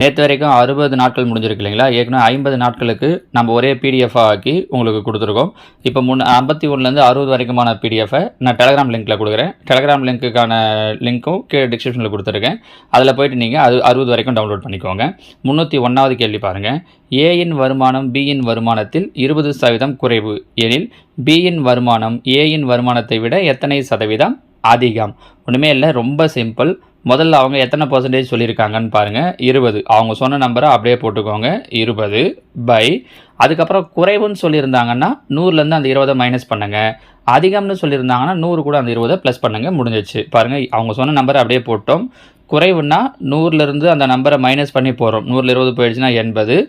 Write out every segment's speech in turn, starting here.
நேற்று வரைக்கும் 60 நாட்கள் முடிஞ்சிருக்கு இல்லைங்களா? ஏற்கனவே 50 நாட்களுக்கு நம்ம ஒரே பிடிஎஃபாக ஆக்கி உங்களுக்கு கொடுத்துருக்கோம். இப்போ 51லேருந்து 60 வரைக்குமான பிடிஎஃபை நான் டெலகிராம் லிங்க்கில் கொடுக்குறேன். டெலகிராம் லிங்க்குக்கான லிங்க்கும் கீழே டிஸ்கிரிப்ஷனில் கொடுத்துருக்கேன். அதில் போய்ட்டு நீங்கள் 60 வரைக்கும் டவுன்லோட் பண்ணிக்கோங்க. 301வது கேள்வி பாருங்கள். ஏயின் வருமானம் பியின் வருமானத்தில் 20% குறைவு எனில் பியின் வருமானம் ஏயின் வருமானத்தை விட எத்தனை சதவீதம் அதிகம்? ஒன்றுமே இல்லை, ரொம்ப சிம்பிள். முதல்ல அவங்க எத்தனை பர்சன்டேஜ் சொல்லியிருக்காங்கன்னு பாருங்கள். 20. அவங்க சொன்ன நம்பரை அப்படியே போட்டுக்கோங்க. 20 பை அதுக்கப்புறம் குறைவுன்னு சொல்லியிருந்தாங்கன்னா 100லேருந்து அந்த 20 மைனஸ் பண்ணுங்கள். அதிகம்னு சொல்லியிருந்தாங்கன்னா 100 கூட அந்த 20 ப்ளஸ் பண்ணுங்கள். முடிஞ்சிச்சு. பாருங்கள், அவங்க சொன்ன நம்பரை அப்படியே போட்டோம். குறைவுன்னா 100லேருந்து அந்த நம்பரை மைனஸ் பண்ணி போகிறோம். 100ல் 20 போயிடுச்சுன்னா 80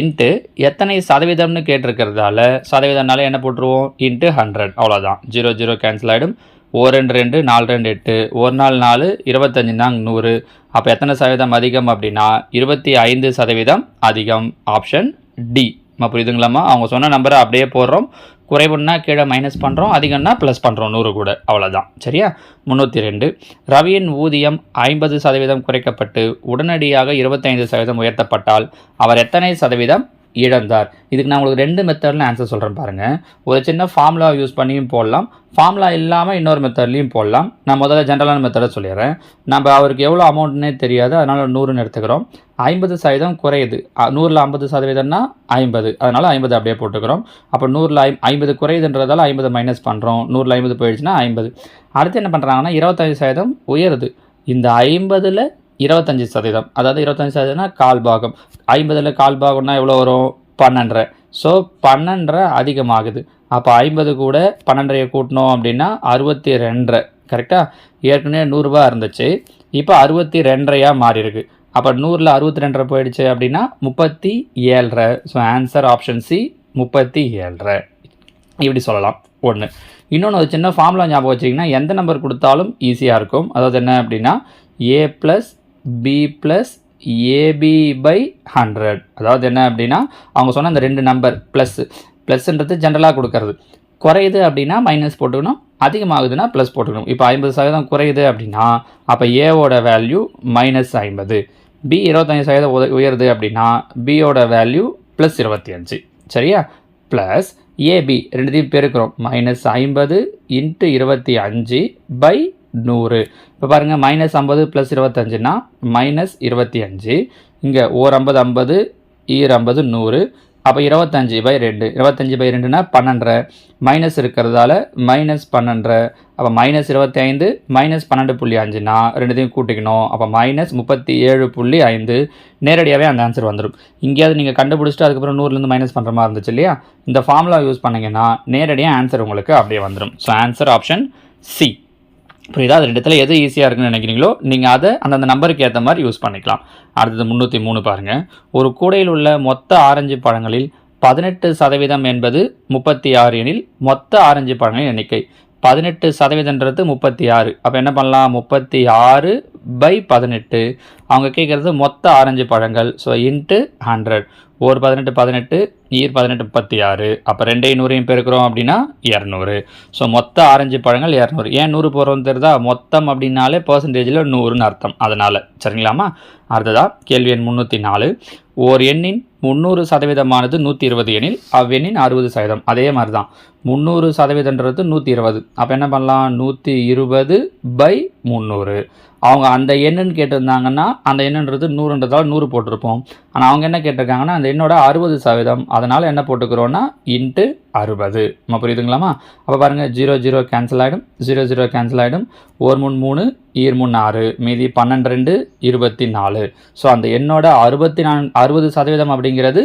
இன்ட்டு எத்தனை சதவீதம்னு கேட்டிருக்கிறதால சதவீதம்னால என்ன போட்டுருவோம்? இன்ட்டு 100. அவ்வளோதான். 0 0 கேன்சல் ஆகிடும். 1 2 2 4 2 8 1 4 4 25 தான் 100. அப்போ எத்தனை சதவீதம் அதிகம் அப்படின்னா 25% அதிகம். Option D. புரியுதுங்களாம்மா? அவங்க சொன்ன நம்பரை அப்படியே போடுறோம். குறைவுன்னா கீழே மைனஸ் பண்ணுறோம், அதிகம்னா ப்ளஸ் பண்ணுறோம் 100 கூட. அவ்வளோதான். சரியா? 302. ரவியின் ஊதியம் 50% குறைக்கப்பட்டு உடனடியாக 25% உயர்த்தப்பட்டால் அவர் எத்தனை சதவீதம் இழந்தார்? இதுக்கு நான் உங்களுக்கு 2 மெத்தடில் ஆன்சர் சொல்கிறேன் பாருங்கள். ஒரு சின்ன ஃபார்முலா யூஸ் பண்ணியும் போடலாம், ஃபார்முலா இல்லாமல் இன்னொரு மெத்தட்லையும் போடலாம். நான் முதல்ல ஜென்ரலான மெத்தடை சொல்லிடுறேன். நம்ம அவருக்கு எவ்வளோ அமௌண்ட்னே தெரியாது, அதனால் 100ன்னு எடுத்துக்கிறோம். 50% குறையுது. 100ல் 50%னா 50, அதனால் 50 அப்படியே போட்டுக்கிறோம். அப்போ 100ல் 50 குறையுதுன்றதால 50 மைனஸ் பண்ணுறோம். 100ல் 50 போயிடுச்சுன்னா 50. அடுத்து என்ன பண்ணுறாங்கன்னா 25% உயருது. இந்த 50ல் 25%, அதாவது 25%னா கால் பாகம். 50ல் கால் பாகம்னா எவ்வளோ வரும்? 12.5. ஸோ 12.5 அதிகமாகுது. அப்போ 50 கூட 12.5 கூட்டணும் அப்படின்னா 62.5. கரெக்டாக? ஏற்கனவே 100 ரூபா இருந்துச்சு, இப்போ 62.5 மாறி இருக்கு. அப்போ 100ல் 62.5 போயிடுச்சு அப்படின்னா 37.5. So answer option C 37.5. இப்படி சொல்லலாம். ஒன்று. இன்னொன்று, ஒரு சின்ன ஃபார்முலா ஞாபகம் வச்சிங்கன்னா எந்த நம்பர் கொடுத்தாலும் ஈஸியாக இருக்கும். அதாவது என்ன அப்படின்னா a + b + ab / 100. அதாவது என்ன அப்படின்னா அவங்க சொன்ன அந்த 2 நம்பர் ப்ளஸ்ன்றது ஜென்ரலாக கொடுக்கறது. குறையுது அப்படின்னா மைனஸ் போட்டுக்கணும், அதிகமாகுதுன்னா ப்ளஸ் போட்டுக்கணும். இப்போ 50% குறையுது அப்படின்னா அப்போ ஏவோட வேல்யூ -50, பி 25% உயருது அப்படின்னா பியோட வேல்யூ +25. சரியா? ப்ளஸ் ஏபி ரெண்டுத்தையும் பெருக்கிறோம். -50 × 25 / 100. இப்போ பாருங்கள், -50 + 25னா -25. இங்கே ஓர் 50 50, ஈர் 50 100. அப்போ 25/2. 25/2னா 12.5. மைனஸ் இருக்கிறதால -12.5. அப்போ -25 -12.5னா ரெண்டுத்தையும் கூட்டிக்கணும். அப்போ -37.5. நேரடியாகவே அந்த ஆன்சர் வந்துடும். இங்கேயாவது நீங்கள் கண்டுபிடிச்சிட்டு அதுக்கப்புறம் 100லேருந்து மைனஸ் பண்ணுற மாதிரி இருந்துச்சு இல்லையா? இந்த ஃபார்முலா யூஸ் பண்ணிங்கன்னா நேரடியாக ஆன்சர் உங்களுக்கு அப்படியே வந்துடும். So answer option C. புரியுதா? அது 2த்துல எது ஈஸியாக இருக்குன்னு நினைக்கிறீங்களோ நீங்கள் அதை அந்தந்த நம்பருக்கு ஏற்ற மாதிரி யூஸ் பண்ணிக்கலாம். அடுத்தது 303 பாருங்கள். ஒரு கூடையில் உள்ள மொத்த ஆரஞ்சு பழங்களில் 18% என்பது 36 எனில் மொத்த ஆரஞ்சு பழங்களின் எண்ணிக்கை. 18%ன்றது 36. அப்போ என்ன பண்ணலாம்? 36/18. அவங்க கேட்குறது மொத்த ஆரஞ்சு பழங்கள். So into 100. ஒரு 18 18, ஈர் 18 36. அப்போ 2ஐயும் 100ஐயும் பெருக்கிறோம் அப்படின்னா 200. ஸோ மொத்த ஆரஞ்சு பழங்கள் 200. ஏன் 100 போகிறோன்னு தெரியுதா? மொத்தம் அப்படின்னாலே பர்சன்டேஜில் 100ன்னு அர்த்தம். அதனால் சரிங்களாமா? அடுத்ததா கேள்வி எண் 304. ஓர் எண்ணின் 300%ஆனது 120 எனில் அவ்வெண்ணின் 60%. அதே மாதிரி தான் 300%ன்றது 120. அப்போ என்ன பண்ணலாம்? 120/300. அவங்க அந்த எண்ணுன்னு கேட்டிருந்தாங்கன்னா அந்த எண்ணுன்றது 100ன்றதால 100 போட்டிருப்போம். ஆனால் அவங்க என்ன கேட்டிருக்காங்கன்னா அந்த எண்ணோட 60%. அதனால் என்ன போட்டுக்கிறோன்னா இன்ட்டு 60. புரியுதுங்களாமா? அப்போ பாருங்கள், 0 0 கேன்சல் ஆகிடும், 0 0 கேன்சல் ஆகிடும். ஓர் 3 3, ஈர் 3 6, மீதி 12 2 24. ஸோ அந்த எண்ணோட 60% அப்படிங்கிறது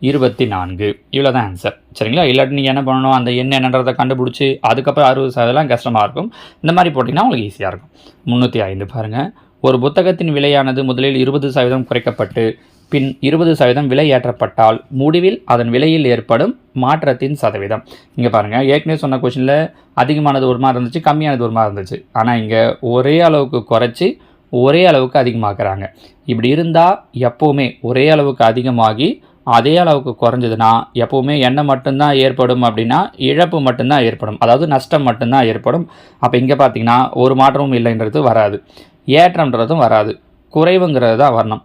24. இவ்வளோ தான் ஆன்சர். சரிங்களா? இல்லாட்டி நீங்கள் என்ன பண்ணணும்? அந்த எண் என்னன்றதை கண்டுபிடிச்சி அதுக்கப்புறம் 60% கஷ்டமாக இருக்கும். இந்த மாதிரி போட்டிங்கன்னா உங்களுக்கு ஈஸியாக இருக்கும். 305 பாருங்கள். ஒரு புத்தகத்தின் விலையானது முதலில் 20% குறைக்கப்பட்டு பின் 20% விலை ஏற்றப்பட்டால் முடிவில் அதன் விலையில் ஏற்படும் மாற்றத்தின் சதவீதம். இங்கே பாருங்கள், ஏற்கனவே சொன்ன கொஷனில் அதிகமானது ஒரு மாதிரி இருந்துச்சு, கம்மியானது ஒரு மாதிரி இருந்துச்சு. ஆனால் இங்கே ஒரே அளவுக்கு குறைச்சி ஒரே அளவுக்கு அதிகமாக்குறாங்க. இப்படி இருந்தால் எப்போவுமே ஒரே அளவுக்கு அதிகமாகி அதே அளவுக்கு குறைஞ்சதுன்னா எப்போவுமே என்ன மட்டும்தான் ஏற்படும் அப்படின்னா இழப்பு மட்டும்தான் ஏற்படும், அதாவது நஷ்டம் மட்டும்தான் ஏற்படும். அப்போ இங்கே பார்த்தீங்கன்னா ஒரு மாற்றமும் இல்லைன்றது வராது, ஏற்றம்ன்றதும் வராது, குறைவுங்கிறது தான் வரணும்.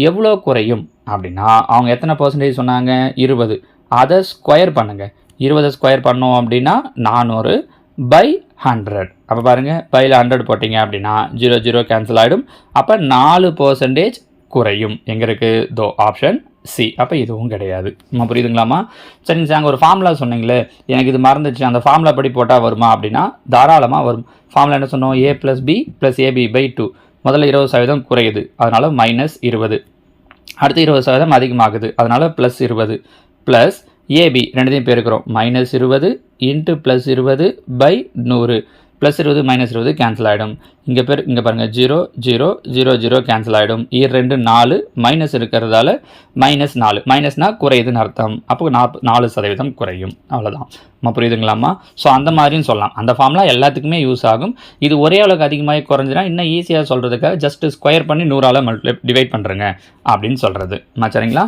எவ்வளோ குறையும் அப்படின்னா அவங்க எத்தனை பர்சன்டேஜ் சொன்னாங்க 20. அதை ஸ்கொயர் பண்ணுங்கள். 20 ஸ்கொயர் பண்ணோம் அப்படின்னா 400 பை 100. அப்போ பாருங்கள், பையில் 100 போட்டிங்க அப்படின்னா 0 0 கேன்சல் ஆகிடும். அப்போ 4% குறையும். எங்கே இருக்குது? தோ ஆப்ஷன் சி. அப்போ இதுவும் கிடையாது. நம்ம புரியுதுங்களாமா? சரிங்க சார், அங்கே ஒரு ஃபார்முலா சொன்னீங்களே, எனக்கு இது மறந்துச்சு, அந்த ஃபார்முலா படி போட்டால் வருமா அப்படின்னா தாராளமாக வரும். ஃபார்முலா என்ன சொன்னோம்? a + b + ab/2. முதல்ல 20% குறையுது, அதனால் -20. அடுத்து 20% அதிகமாகுது, அதனால் +20 ப்ளஸ் ab ரெண்டுத்தையும் பெருக்கிறோம். -20 × +20/100. +20 -20 கேன்சல் ஆகிடும். இங்கே பாருங்கள், 0 0 0 0 கேன்சல் ஆகிடும். 2 4 மைனஸ் இருக்கிறதால -4. மைனஸ்னா குறையுதுன்னு அர்த்தம். அப்போ 4% குறையும். அவ்வளோதான். நம்ம புரியுதுங்களாமா? ஸோ அந்த மாதிரியும் சொல்லலாம். அந்த ஃபார்ம்லாம் எல்லாத்துக்குமே யூஸ் ஆகும். இது ஒரே அளவுக்கு அதிகமாக குறைஞ்சினா இன்னும் ஈஸியாக சொல்கிறதுக்காக ஜஸ்ட் ஸ்கொயர் பண்ணி 100ஆல் டிவைட் பண்ணுறேங்க அப்படின்னு சொல்கிறது. சரிங்களா?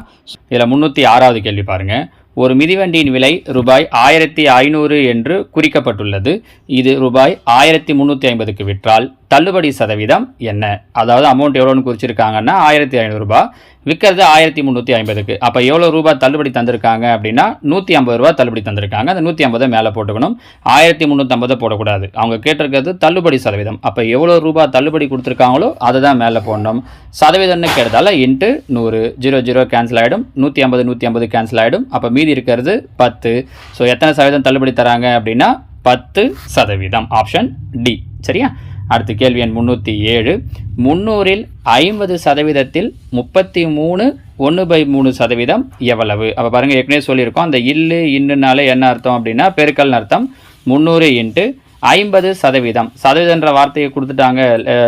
இதில் 306வது கேள்வி பாருங்கள். ஒரு மிதிவண்டியின் விலை ரூபாய் 1500 என்று குறிக்கப்பட்டுள்ளது. இது ரூபாய் 1350க்கு விற்றால் தள்ளுபடி சதவீதம் என்ன? அதாவது அமௌண்ட் எவ்வளோன்னு குறிச்சிருக்காங்கன்னா 1500 ரூபாய், விற்கிறது 1350க்கு. அப்போ எவ்வளோ ரூபாய் தள்ளுபடி தந்திருக்காங்க அப்படின்னா 150 ரூபா தள்ளுபடி தந்திருக்காங்க. அந்த 150 மேலே போட்டுக்கணும், 1350 போடக்கூடாது. அவங்க கேட்டிருக்கிறது தள்ளுபடி சதவீதம். அப்போ எவ்வளோ ரூபாய் தள்ளுபடி கொடுத்துருக்காங்களோ அதை தான் மேலே போடணும். சதவீதம்னு கேட்டதால இன்ட்டு 100. 0 0 கேன்சல் ஆகிடும். 150 150 கேன்சல் ஆகிடும். அப்போ மீதி இருக்கிறது 10. ஸோ எத்தனை சதவீதம் தள்ளுபடி தராங்க அப்படின்னா 10%. Option D. சரியா? அடுத்த கேள்வி எண் 307. 300இல் 50%ல் 33 1/3% எவ்வளவு? அப்போ பாருங்கள், ஏற்கனவே சொல்லியிருக்கோம். அந்த இன்னுனால என்ன அர்த்தம் அப்படின்னா பெருக்கல்னு அர்த்தம். 300 × 50%. சதவீதன்ற வார்த்தையை கொடுத்துட்டாங்க,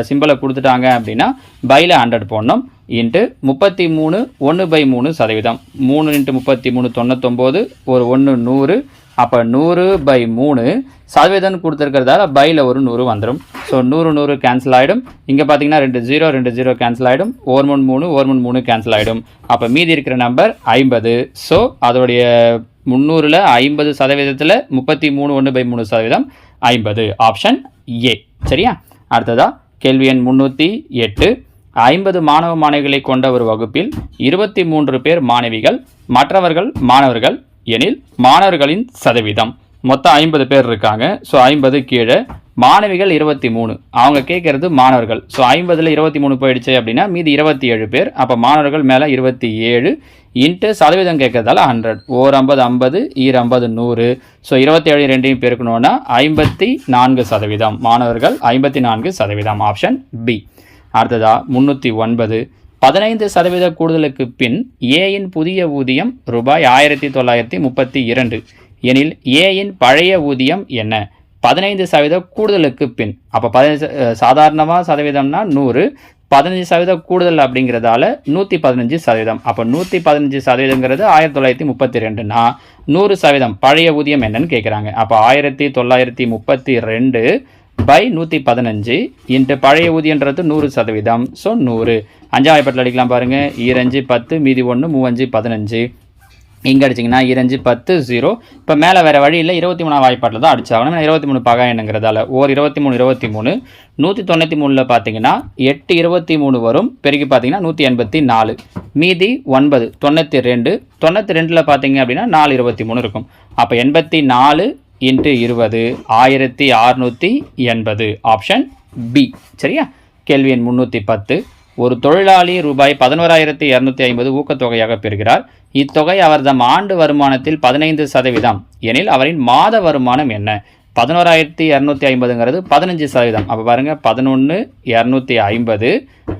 சிம்பிளை கொடுத்துட்டாங்க அப்படின்னா பையில் 100 போடணும். இன்ட்டு 33 1/3%. 3 × 33 99, ஒரு 1 100. அப்போ 100/3 சதவீதம் கொடுத்துருக்கிறதால பையில் ஒரு 100 வந்துடும். ஸோ 100 100 கேன்சல் ஆகிடும். இங்கே பார்த்தீங்கன்னா 2 0 2 0 கேன்சல் ஆகிடும். 1 3 1 3 கேன்சல் ஆகிடும். அப்போ மீதி இருக்கிற நம்பர் 50. ஸோ அதோடைய 300ல் 50%ல் 33 1/3% 50. Option A. சரியா? அடுத்ததா கேள்வி எண் 308. 50 மாணவ மாணவிகளை கொண்ட ஒரு வகுப்பில் 23 பேர் மாணவிகள், மற்றவர்கள் மாணவர்கள் எனில் மாணவர்களின் சதவீதம். மொத்தம் 50 பேர் இருக்காங்க. ஸோ 50 கீழே மாணவிகள் 23. அவங்க கேட்குறது மாணவர்கள். ஸோ 50ல் 23 போயிடுச்சு அப்படின்னா மீதி 27 பேர். அப்போ மாணவர்கள் மேலே 27 இன்ட்டு சதவீதம் கேட்கறதால 100. ஓர் 50 50, ஈர் 50 100. ஸோ 27 ரெண்டையும் பெருக்கணும்னா 54%. மாணவர்கள் 54%. Option B. அடுத்ததா 309. 15% கூடுதலுக்கு பின் ஏயின் புதிய ஊதியம் ரூபாய் 1932 எனில் ஏயின் பழைய ஊதியம் என்ன? 15% கூடுதலுக்கு பின். அப்போ சாதாரணமாக சதவீதம்னா 100, 15% கூடுதல் அப்படிங்கிறதால 115%. அப்போ 115%ங்கிறது 1932னா 100% பழைய ஊதியம் என்னன்னு கேட்குறாங்க. அப்போ 1932 பை 115 இன்ட்டு பழைய ஊதியன்றது 100%. ஸோ 100. 5ஆம் வாய்ப்பாட்டில் அடிக்கலாம் பாருங்கள். 2 10, மீதி 1 3 15. இங்கே அடிச்சிங்கன்னா 2 10 0. இப்போ மேலே வேறு வழி இல்லை, 23ஆம் வாய்ப்பாட்டில் தான் அடிச்சாகணும். 23 பகா எண்ணுங்கிறதால ஓர் 23 23. 193ல் பார்த்தீங்கன்னா 8 23 வரும். பெருக்கி பார்த்தீங்கன்னா 184. மீதி 9 92. 92ல் பார்த்தீங்க அப்படின்னா 4 23 இருக்கும். அப்போ 84 இன்ட்டு 20 1680. Option B. சரியா? கேள்வி எண் 310. ஒரு தொழிலாளி ரூபாய் 11,250 ஊக்கத்தொகையாக பெறுகிறார். இத்தொகை அவர்தம் ஆண்டு வருமானத்தில் 15% எனில் அவரின் மாத வருமானம் என்ன? 11,250ங்கிறது 15%. அப்போ பாருங்கள், 11,250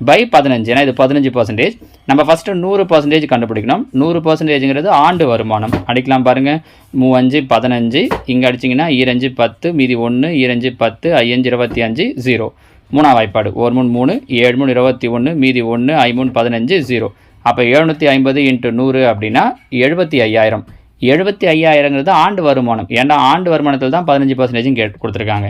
பை 15. ஏன்னா இது 15%. நம்ம ஃபஸ்ட்டு 100% கண்டுபிடிக்கணும். 100%ங்கிறது ஆண்டு வருமானம். அடிக்கலாம் பாருங்கள். 3 5 15. இங்கே அடிச்சிங்கன்னா 2 10, மீதி 1 2 10, 5 25 0. 3ஆம் வாய்ப்பாடு ஒரு 3 3, 7 3 21, மீதி 1 5 15 0. அப்போ 750 × 100 அப்படின்னா 75,000. 75,000ங்கிறது ஆண்டு வருமானம். ஏன்னா ஆண்டு வருமானத்தில் தான் 15% கொடுத்துருக்காங்க.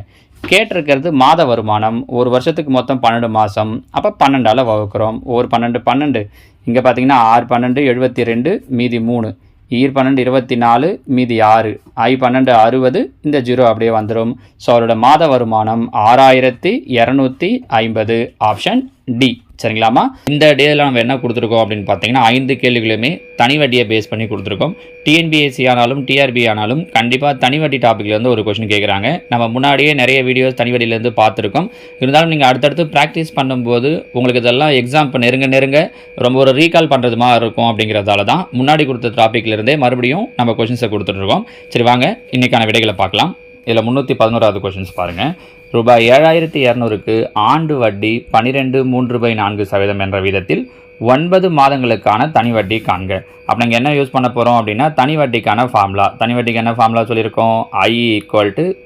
கேட்டிருக்கிறது மாத வருமானம். ஒரு வருஷத்துக்கு மொத்தம் 12 மாதம். அப்போ 12ஆல் வகுக்கிறோம். ஒரு 12 12. இங்கே பார்த்தீங்கன்னா 6 12 72, மீதி 3. ஈர் 12 24, மீதி 6. ஐ 12 60. இந்த 0 அப்படியே வந்துடும். ஸோ அவரோட மாத வருமானம் 6,250. Option D. சரிங்களாமா? இந்த டேயில் நம்ம என்ன கொடுத்துருக்கோம் அப்படின்னு பார்த்தீங்கன்னா 5 கேள்விகளுமே தனி வட்டியை பேஸ் பண்ணி கொடுத்துருக்கோம். டிஎன்பிஎஸ்சி ஆனாலும் டிஆர்பி ஆனாலும் கண்டிப்பாக தனி வட்டி டாப்பிக்லேருந்து ஒரு கொஸ்டின் கேட்குறாங்க. நம்ம முன்னாடியே நிறைய வீடியோஸ் தனி வட்டியிலேருந்து பார்த்துருக்கோம். இருந்தாலும் நீங்கள் அடுத்தடுத்து ப்ராக்டிஸ் பண்ணும்போது உங்களுக்கு இதெல்லாம் எக்ஸாம் இப்போ நெருங்க ரொம்ப ஒரு ரீகால் பண்ணுறது மாதிரி இருக்கும். அப்படிங்கிறதால தான் முன்னாடி கொடுத்த டாப்பிக்லேருந்தே மறுபடியும் நம்ம கொஸ்டின்ஸை கொடுத்துட்ருக்கோம். சரி வாங்க இன்றைக்கான விடைகளை பார்க்கலாம். இதில் 311வது கொஸ்டின்ஸ் பாருங்கள். ரூபாய் 7200க்கு ஆண்டு வட்டி 12.3/4% என்ற வீதத்தில் 9 மாதங்களுக்கான தனி வட்டி காண்க. அப்போ நீங்கள் என்ன யூஸ் பண்ண போகிறோம் அப்படின்னா தனி வட்டிக்கான ஃபார்முலா. தனி வட்டிக்கு என்ன ஃபார்முலா சொல்லியிருக்கோம்? I =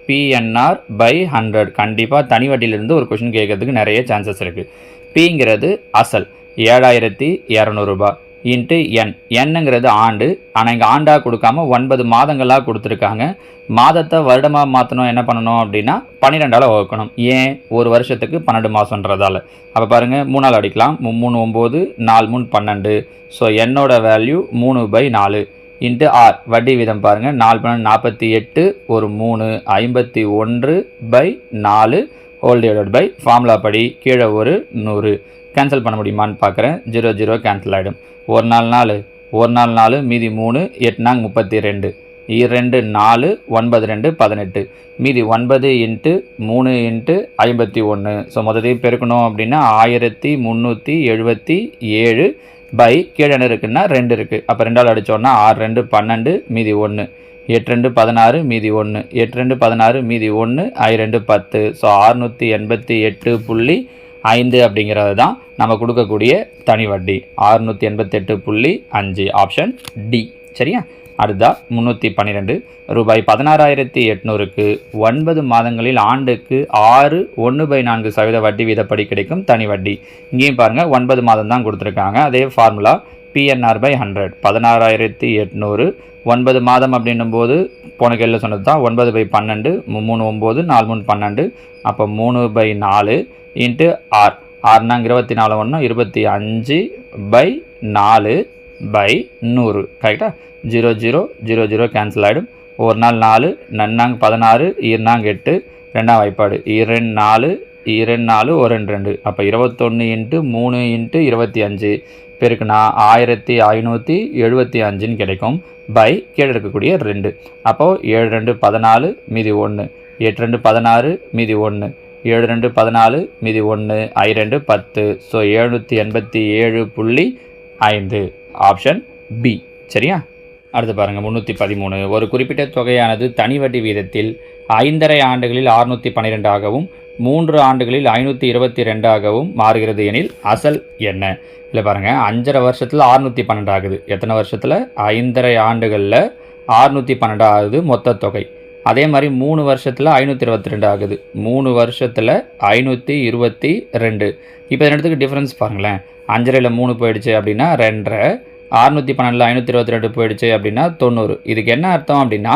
PNR/100. கண்டிப்பாக தனி வட்டியிலிருந்து ஒரு கொஷின் கேட்கறதுக்கு நிறைய சான்சஸ் இருக்குது. பிங்கிறது அசல் 7200 ரூபாய் இன்ட்டு என்னங்கிறது ஆண்டு. ஆனால் இங்கே ஆண்டாக கொடுக்காம 9 மாதங்களாக கொடுத்துருக்காங்க. மாதத்தை வருடமாக மாற்றணும் என்ன பண்ணணும் அப்படின்னா 12ஆல் வகுக்கணும். ஏன்? ஒரு வருஷத்துக்கு 12 மாதன்றதால. அப்போ பாருங்கள் 3ஆல் அடிக்கலாம். 3 9 4 3 12. ஸோ என்னோட வேல்யூ 3/4 இன்ட்டு ஆர். வட்டி வீதம் பாருங்கள் 4 48 ஒரு 3 51/4 ஹோல் டிவைடட் பை ஃபார்முலா படி கீழே ஒரு 100. கேன்சல் பண்ண முடியுமான்னு பார்க்குறேன். 0 0 கேன்சல் ஆகிடும். ஒரு நாள் 4 மீதி 3 8 32 2 4 9 2 18 மீதி 9 இன்ட்டு 3 இன்ட்டு 51. ஸோ மொத்தத்தையும் பெருக்கணும் அப்படின்னா 1377 பை கீழே என்ன இருக்குன்னா 2 இருக்குது. அப்போ 2ஆல் அடித்தோன்னா 6 2 12 மீதி 1 8 2 16 மீதி 1 8 2 16 மீதி 1 2 10. ஸோ 688.5 அப்படிங்கிறது தான் நம்ம கொடுக்கக்கூடிய தனி வட்டி. 688.5 ஆப்ஷன் டி. சரியா? அடுத்தா 312 ரூபாய் 16,800க்கு 9 மாதங்களில் ஆண்டுக்கு 6.1/4% வட்டி வீதப்படி கிடைக்கும் தனி வட்டி. இங்கேயும் பாருங்கள் 9 மாதம் தான் கொடுத்துருக்காங்க. அதே ஃபார்முலா PNR/100. 16,800 9 மாதம் அப்படின்னும் போது போன கேள்வியில் சொன்னது தான் 9/12 3 9 4 3 12. அப்போ 3/4 இன்ட்டு ஆர். ஆறுனாங்க 24 1 25/4/100. கரெக்டாக? 0 0 0 0 கேன்சல் ஆகிடும். ஒரு நாள் 4 நன்னாங்க 16 ஈர்னாங்க 8 2ஆம் வாய்ப்பாடு 2 4 2 4 1 2. அப்போ 21 இன்ட்டு 3 இன்ட்டு 25 பெருக்குனா 1575 கிடைக்கும். பை கீழே இருக்கக்கூடிய 2. அப்போது 7 2 14 மீதி 1 8 2 16 மீதி 1 7 2 14 மீதி 1 2 10. So 787.5 option B. சரியா? அடுத்து பாருங்கள் 313. ஒரு குறிப்பிட்ட தொகையானது தனி வட்டி வீதத்தில் 5½ ஆண்டுகளில் 612 ஆகவும் 3 ஆண்டுகளில் 522 ஆகவும் மாறுகிறது எனில் அசல் என்ன? இல்லை பாருங்கள் 5½ வருஷத்தில் 612 ஆகுது. எத்தனை வருஷத்தில்? 5½ ஆண்டுகளில் 612 ஆகுது மொத்த தொகை. அதே மாதிரி 3 வருஷத்தில் 522 ஆகுது. 3 வருஷத்தில் 522. இப்போ இடத்துக்கு டிஃப்ரென்ஸ் பாருங்களேன். 5½ 3 போயிடுச்சு அப்படின்னா 2½ 612 522 போயிடுச்சு அப்படின்னா 90. இதுக்கு என்ன அர்த்தம் அப்படின்னா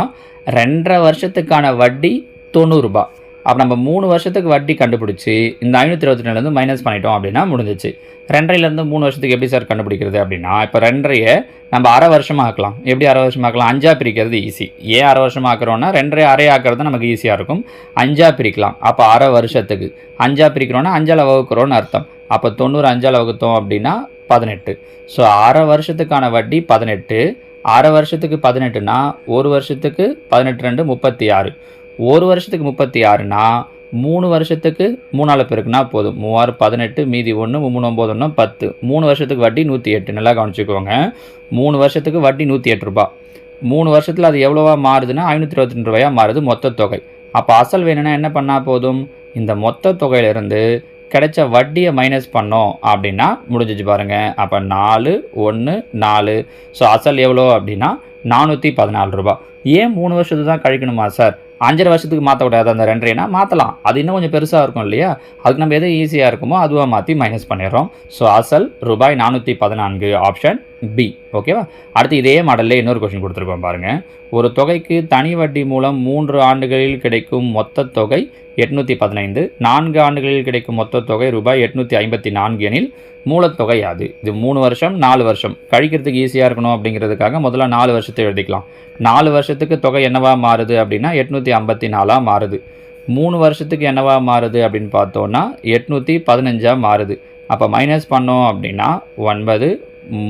2½ வருஷத்துக்கான வட்டி 90 ரூபாய். அப்போ நம்ம 3 வருஷத்துக்கு வட்டி கண்டுபிடிச்சி இந்த 522 மைனஸ் பண்ணிட்டோம் அப்படின்னா முடிஞ்சிச்சு. 2.5 3 வருஷத்துக்கு எப்படி சார் கண்டுபிடிக்கிறது அப்படின்னா இப்போ 2.5 நம்ம அரை வருஷமாக ஆக்கலாம். எப்படி அரை வருஷமாக ஆக்கலாம்? 5ஆக பிரிக்கிறது ஈஸி. ஏன் அரை வருஷமாக ஆக்குறோன்னா 2.5 அரை ஆக்கிறது நமக்கு ஈஸியாக இருக்கும். 5ஆக பிரிக்கலாம். அப்போ அரை வருஷத்துக்கு 5ஆக பிரிக்கிறோன்னா 5ஆல் வகுக்கிறோன்னு அர்த்தம். அப்போ 90 5ஆல் வகுத்தோம் அப்படின்னா 18. ஸோ அரை வருஷத்துக்கான வட்டி 18. அரை வருஷத்துக்கு 18னா ஒரு வருஷத்துக்கு 18 2 36. ஒரு வருஷத்துக்கு 36னா 3 வருஷத்துக்கு 3ஆல் பெருக்குனா போதும். 3 18 மீதி 1 3 9 1 10. 3 வருஷத்துக்கு வட்டி 108. நல்லா கவனிச்சுக்கோங்க. 3 வருஷத்துக்கு வட்டி 108 ரூபாய். 3 வருஷத்தில் அது எவ்வளோவா மாறுதுன்னா 522 ரூபாயாக மாறுது மொத்த தொகை. அப்போ அசல் வேணும்னா என்ன பண்ணால் போதும்? இந்த மொத்த தொகையிலிருந்து கிடைச்ச வட்டியை மைனஸ் பண்ணோம் அப்படின்னா முடிஞ்சிச்சு பாருங்கள். அப்போ 4 1 4. ஸோ அசல் எவ்வளோ அப்படின்னா 414 ரூபாய். ஏன் 3 வருஷத்துக்கு தான் கழிக்கணுமா சார்? 5½ வருஷத்துக்கு மாற்றக்கூடாது. அந்த 2.5னா மாற்றலாம். அது இன்னும் கொஞ்சம் பெருசாக இருக்கும் இல்லையா? அதுக்கு நம்ம எது ஈஸியாக இருக்குமோ அதுவாக மாற்றி மைனஸ் பண்ணிடுறோம். ஸோ அசல் ரூபாய் 414 ஆப்ஷன் பி. ஓகேவா? அடுத்து இதே மாடலில் இன்னொரு கொஸ்டின் கொடுத்துருக்கோம் பாருங்கள். ஒரு தொகைக்கு தனி வட்டி மூலம் 3 ஆண்டுகளில் கிடைக்கும் மொத்த தொகை 815. 4 ஆண்டுகளில் கிடைக்கும் மொத்த தொகை ரூபாய் 854 எனில் மூலத்தொகை யாது? இது 3 வருஷம் 4 வருஷம் கழிக்கிறதுக்கு ஈஸியாக இருக்கணும் அப்படிங்கிறதுக்காக முதல்ல 4 வருஷத்தை எழுதிக்கலாம். 4 வருஷத்துக்கு தொகை என்னவா மாறுது அப்படின்னா 854 மாறுது. 3 வருஷத்துக்கு என்னவா மாறுது அப்படின்னு பார்த்தோன்னா 815 மாறுது. அப்போ மைனஸ் பண்ணோம் அப்படின்னா 9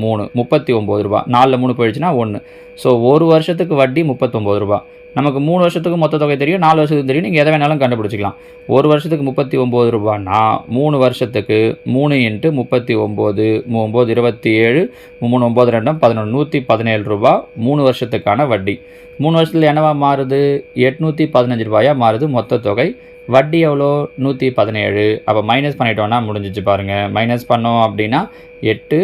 3 39 ரூபா. 4ல் 3 போயிடுச்சுன்னா 1. ஸோ ஒரு வருஷத்துக்கு வட்டி 39 ரூபா. நமக்கு 3 வருஷத்துக்கு மொத்த தொகை தெரியும், 4 வருஷத்துக்கு தெரியும், நீங்கள் எதை வேணாலும் கண்டுபிடிச்சிக்கலாம். ஒரு வருஷத்துக்கு 39 ரூபான்னா 3 வருஷத்துக்கு 3 × 39 9 27 3 9 2 11 117 ரூபா 3 வருஷத்துக்கான வட்டி. 3 வருஷத்தில் என்னவா மாறுது? 815 ரூபாயாக மாறுது மொத்த தொகை. வட்டி எவ்வளோ? 117. அப்போ மைனஸ் பண்ணிட்டோன்னா முடிஞ்சிச்சு பாருங்கள். மைனஸ் பண்ணோம் அப்படின்னா 8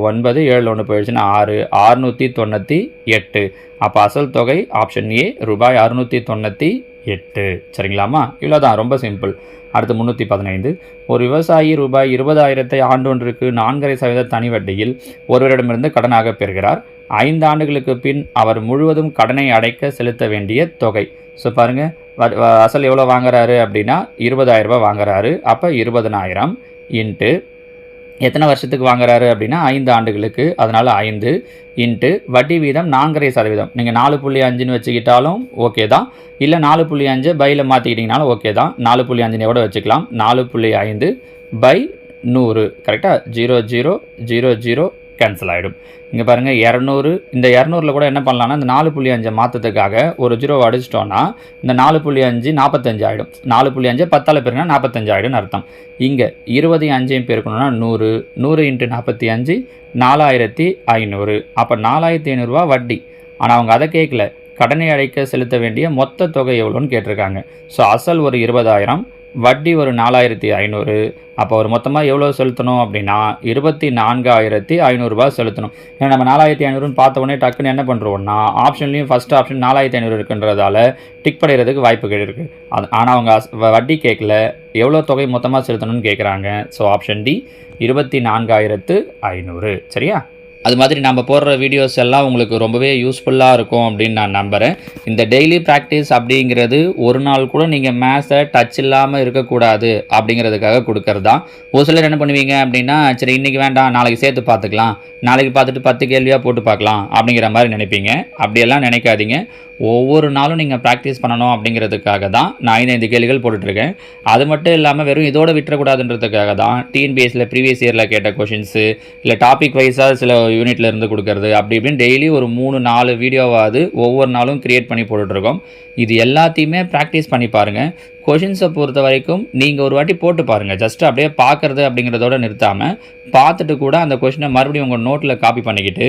9 7 1 போயிடுச்சுன்னா 6 698. அப்போ அசல் தொகை ஆப்ஷன் ஏ ரூபாய் 698. சரிங்களாமா? இவ்வளோ தான், ரொம்ப சிம்பிள். அடுத்து 315. ஒரு விவசாயி ரூபாய் 20,000 ஆண்டொன்றுக்கு 4.5% தனி வட்டியில் ஒருவரிடமிருந்து கடனாக பெறுகிறார். 5 ஆண்டுகளுக்கு பின் அவர் முழுவதும் கடனை அடைக்க செலுத்த வேண்டிய தொகை. ஸோ பாருங்கள், அசல் எவ்வளோ வாங்குறாரு அப்படின்னா 20,000 ரூபாய் வாங்குறாரு. அப்போ 20,000 இன்ட்டு எத்தனை வருஷத்துக்கு வாங்குறாரு அப்படின்னா 5 ஆண்டுகளுக்கு. அதனால் 5 இன்ட்டு வட்டி வீதம் 4.5%. நீங்கள் 4.5ன்னு வச்சுக்கிட்டாலும் ஓகே தான், இல்லை 4.5 பையில் மாற்றிக்கிட்டிங்கனாலும் ஓகே தான். 4.5 எவ்வளோ வச்சுக்கலாம்? 4.5 பை 100. கரெக்டாக? 0 0 0 0 கேன்சல் ஆகிடும். இங்கே பாருங்கள் 200. இந்த 200ல் கூட என்ன பண்ணலான்னா இந்த 4.5 மாற்றத்துக்காக ஒரு 0 அடிச்சிட்டோன்னா இந்த 4.5 45 ஆகிடும். 4.5 10ஆல் பெருக்கினா 45 ஆகிடும்னு அர்த்தம். இங்கே 20 5 பெருக்கணும்னா 100. 100 × 45 4,500. அப்போ 4,500 ரூபா வட்டி. ஆனால் அவங்க அதை கேட்கல, கடனை அடைக்க செலுத்த வேண்டிய மொத்த தொகை எவ்வளோன்னு கேட்டிருக்காங்க. ஸோ அசல் ஒரு 20,000, வட்டி ஒரு 4,500. அப்போ ஒரு மொத்தமாக எவ்வளோ செலுத்தணும் அப்படின்னா 24,500 ரூபா செலுத்தணும். ஏன்னா நம்ம 4,500 பார்த்த உடனே டக்குன்னு என்ன பண்ணுறோம்னா ஆப்ஷன்லேயும் ஃபஸ்ட் ஆப்ஷன் 4,500 இருக்குன்றதால டிக் பண்ணுறதுக்கு வாய்ப்புகள் இருக்குது. ஆனால் அவங்க வட்டி கேட்கல, எவ்வளோ தொகை மொத்தமாக செலுத்தணும்னு கேட்குறாங்க. So option D 24,500. சரியா? அது மாதிரி நம்ம போடுற வீடியோஸ் எல்லாம் உங்களுக்கு ரொம்பவே யூஸ்ஃபுல்லாக இருக்கும் அப்படின்னு நான் நம்புகிறேன். இந்த டெய்லி ப்ராக்டிஸ் அப்படிங்கிறது ஒரு நாள் கூட நீங்கள் மேத்ஸை டச் இல்லாமல் இருக்கக்கூடாது அப்படிங்கிறதுக்காக கொடுக்கறது தான். ஒரு சிலர் என்ன பண்ணுவீங்க அப்படின்னா, சரி இன்றைக்கி வேண்டாம் நாளைக்கு சேர்த்து பார்த்துக்கலாம், நாளைக்கு பார்த்துட்டு 10 கேள்வியாக போட்டு பார்க்கலாம் அப்படிங்கிற மாதிரி நினைப்பீங்க. அப்படியெல்லாம் நினைக்காதீங்க. ஒவ்வொரு நாளும் நீங்கள் ப்ராக்டிஸ் பண்ணணும் அப்படிங்கிறதுக்காக தான் நான் 5 கேள்விகள் போட்டுட்ருக்கேன். அது மட்டும் இல்லாமல் வெறும் இதோடு விட்டுறக்கூடாதுன்றதுக்காக தான் டிஎன்பிஎஸ்சியில் ப்ரீவியஸ் இயரில் கேட்ட கொஷின்ஸு, இல்லை டாபிக் வைஸாக சில யூனிட்டில் இருந்து கொடுக்கறது, அப்படி இப்படின்னு டெய்லி ஒரு 3-4 வீடியோவாவது ஒவ்வொரு நாளும் க்ரியேட் பண்ணி போட்டுட்ருக்கோம். இது எல்லாத்தையுமே ப்ராக்டிஸ் பண்ணி பாருங்கள். கொஷின்ஸை பொறுத்த வரைக்கும் நீங்கள் ஒரு வாட்டி போட்டு பாருங்கள். ஜஸ்ட்டு அப்படியே பார்க்குறது அப்படிங்கிறதோட நிறுத்தாமல் பார்த்துட்டு கூட அந்த கொஷினை மறுபடியும் உங்கள் நோட்டில் காப்பி பண்ணிக்கிட்டு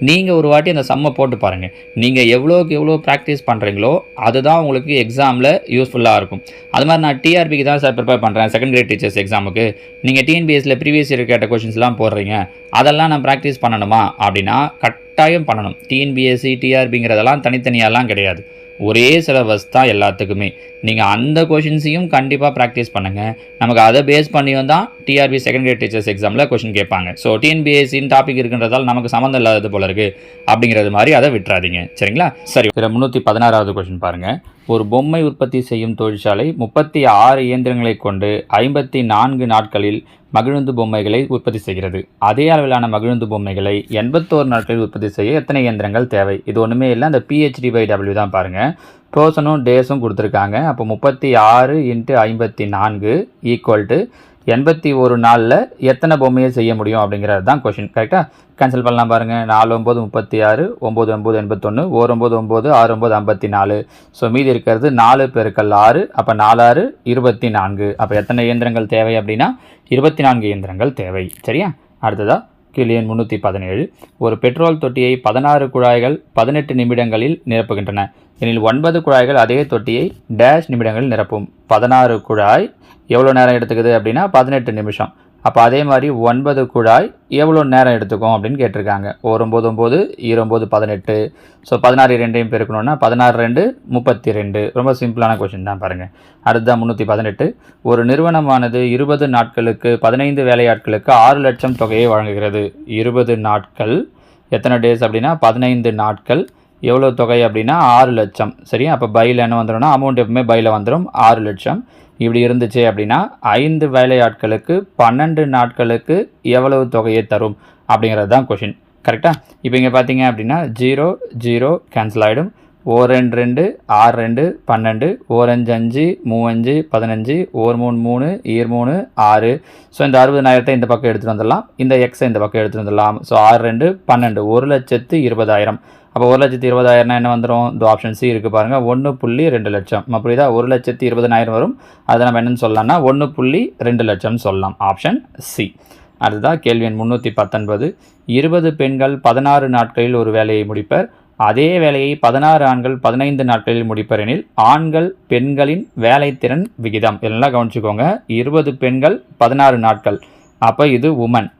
நீங்கள் ஒரு வாட்டி அந்த சம்மை போட்டு பாருங்கள். நீங்கள் எவ்வளோக்கு எவ்வளோ ப்ராக்டிஸ் பண்ணுறீங்களோ அதுதான் உங்களுக்கு எக்ஸாமில் யூஸ்ஃபுல்லாக இருக்கும். அது மாதிரி நான் டிஆர்பிக்கு தான் சார் ப்ரிப்பேர் பண்ணுறேன், செகண்ட் கிரேட் டீச்சர்ஸ் எக்ஸாமுக்கு. நீங்கள் டிஎன்பிஎஸ்சியில் ப்ரீவியஸ் இயர் கேட்ட கொஷின்ஸ்லாம் போடுறீங்க, அதெல்லாம் நான் ப்ராக்டிஸ் பண்ணணுமா அப்படின்னா கட்டாயம் பண்ணணும். டிஎன்பிஎஸ்சி டிஆர்பிங்கிறதெல்லாம் தனித்தனியாலாம் கிடையாது, ஒரே சிலபஸ் தான் எல்லாத்துக்குமே. நீங்கள் அந்த கொஷின்ஸையும் கண்டிப்பாக ப்ராக்டிஸ் பண்ணுங்கள். நமக்கு அதை பேஸ் பண்ணியும் தான் டிஆர்பி செகண்ட் கிரேட் டீச்சர்ஸ் எக்ஸாமில் கொஷின் கேட்பாங்க. ஸோ டிஎன்பிஎஸ்சின்னு டாபிக் இருக்குன்றதால் நமக்கு சம்மந்தம் இல்லாதது போல இருக்குது அப்படிங்கிறது மாதிரி அதை விட்டுறாதீங்க. சரிங்களா? சரி, 316வது கொஷின் பாருங்கள். ஒரு பொம்மை உற்பத்தி செய்யும் தொழிற்சாலை 36 இயந்திரங்களை கொண்டு 54 நாட்களில் மகிழுந்து பொம்மைகளை உற்பத்தி செய்கிறது. அதே அளவிலான மகிழுந்து பொம்மைகளை 81 நாட்களில் உற்பத்தி செய்ய எத்தனை இயந்திரங்கள் தேவை? இது ஒன்றுமே இல்லை, அந்த PHD/W தான் பாருங்கள். ப்ரோசனும் டேஸும் கொடுத்துருக்காங்க. அப்போ 36 × 54 = 81 நாளில் எத்தனை பொம்மையை செய்ய முடியும் அப்படிங்கிறது தான் கொஷின். கரெக்டாக? கேன்சல் பண்ணலாம் பாருங்கள். 4 9 36, 9 9 81, 1 9 9, 6 9 54. ஸோ மீதி இருக்கிறது 4 × 6. அப்போ 4 6 24. அப்போ எத்தனை இயந்திரங்கள் தேவை அப்படின்னா 24 இயந்திரங்கள் தேவை. சரியா? அடுத்ததாக கேள்வி எண் 317. ஒரு பெட்ரோல் தொட்டியை 16 குழாய்கள் 18 நிமிடங்களில் நிரப்புகின்றன. எனில் 9 குழாய்கள் அதே தொட்டியை டேஷ் நிமிடங்களில் நிரப்பும். 16 குழாய் எவ்வளோ நேரம் எடுத்துக்குது அப்படின்னா 18 நிமிஷம். அப்போ அதே மாதிரி 9 குழாய் எவ்வளோ நேரம் எடுத்துக்கும் அப்படின்னு கேட்டிருக்காங்க. 9 9 29 18. ஸோ 16 2 பெருக்கணும்னா 16 2 32. ரொம்ப சிம்பிளான கொஷின் தான் பாருங்கள். அடுத்ததான் 318. ஒரு நிறுவனமானது 20 நாட்களுக்கு 15 வேலையாட்களுக்கு 6 லட்சம் தொகையை வழங்குகிறது. 20 நாட்கள் எத்தனை டேஸ் அப்படின்னா 15 நாட்கள் எவ்வளோ தொகை அப்படின்னா 6 லட்சம். சரியா? அப்போ பையில் என்ன வந்துடும்னா அமௌண்ட் எப்பவுமே பையில் வந்துடும் 6 லட்சம். இப்படி இருந்துச்சு அப்படின்னா 5 வேலையாட்களுக்கு 12 நாட்களுக்கு எவ்வளவு தொகையை தரும் அப்படிங்கிறது தான் கொஷின். கரெக்டாக? இப்போ இங்கே பார்த்தீங்க அப்படின்னா 0 0 கேன்சல் ஆகிடும். ஓர் 2 2 6 2 12 ஓர் 5 5 3 5 15 ஓர் 3 3 ஈர் 3 6. ஸோ இந்த 60,000 இந்த பக்கம் எடுத்துகிட்டு வந்துடலாம், இந்த எக்ஸை இந்த பக்கம் எடுத்துகிட்டு வந்துடலாம். ஸோ 6 2 12 1,20,000. அப்போ 1,20,000 என்ன வந்துடும்? இந்த ஆப்ஷன் சி இருக்குது பாருங்கள், 1.2 லட்சம். புரியுதா? 1,20,000 வரும். அதை நம்ம என்னென்னு சொல்லலாம்னா 1.2 லட்சம் சொல்லலாம். Option C. அதுதான் கேள்வி எண் 319. 20 பெண்கள் 16 நாட்களில் ஒரு வேலையை முடிப்பர். அதே வேலையை 16 ஆண்கள் 15 நாட்களில் முடிப்பர் எனில் ஆண்கள் பெண்களின் வேலைத்திறன் விகிதம். இதெல்லாம் கவனிச்சுக்கோங்க. 20 பெண்கள் 16 நாட்கள், அப்போ இது உமன்.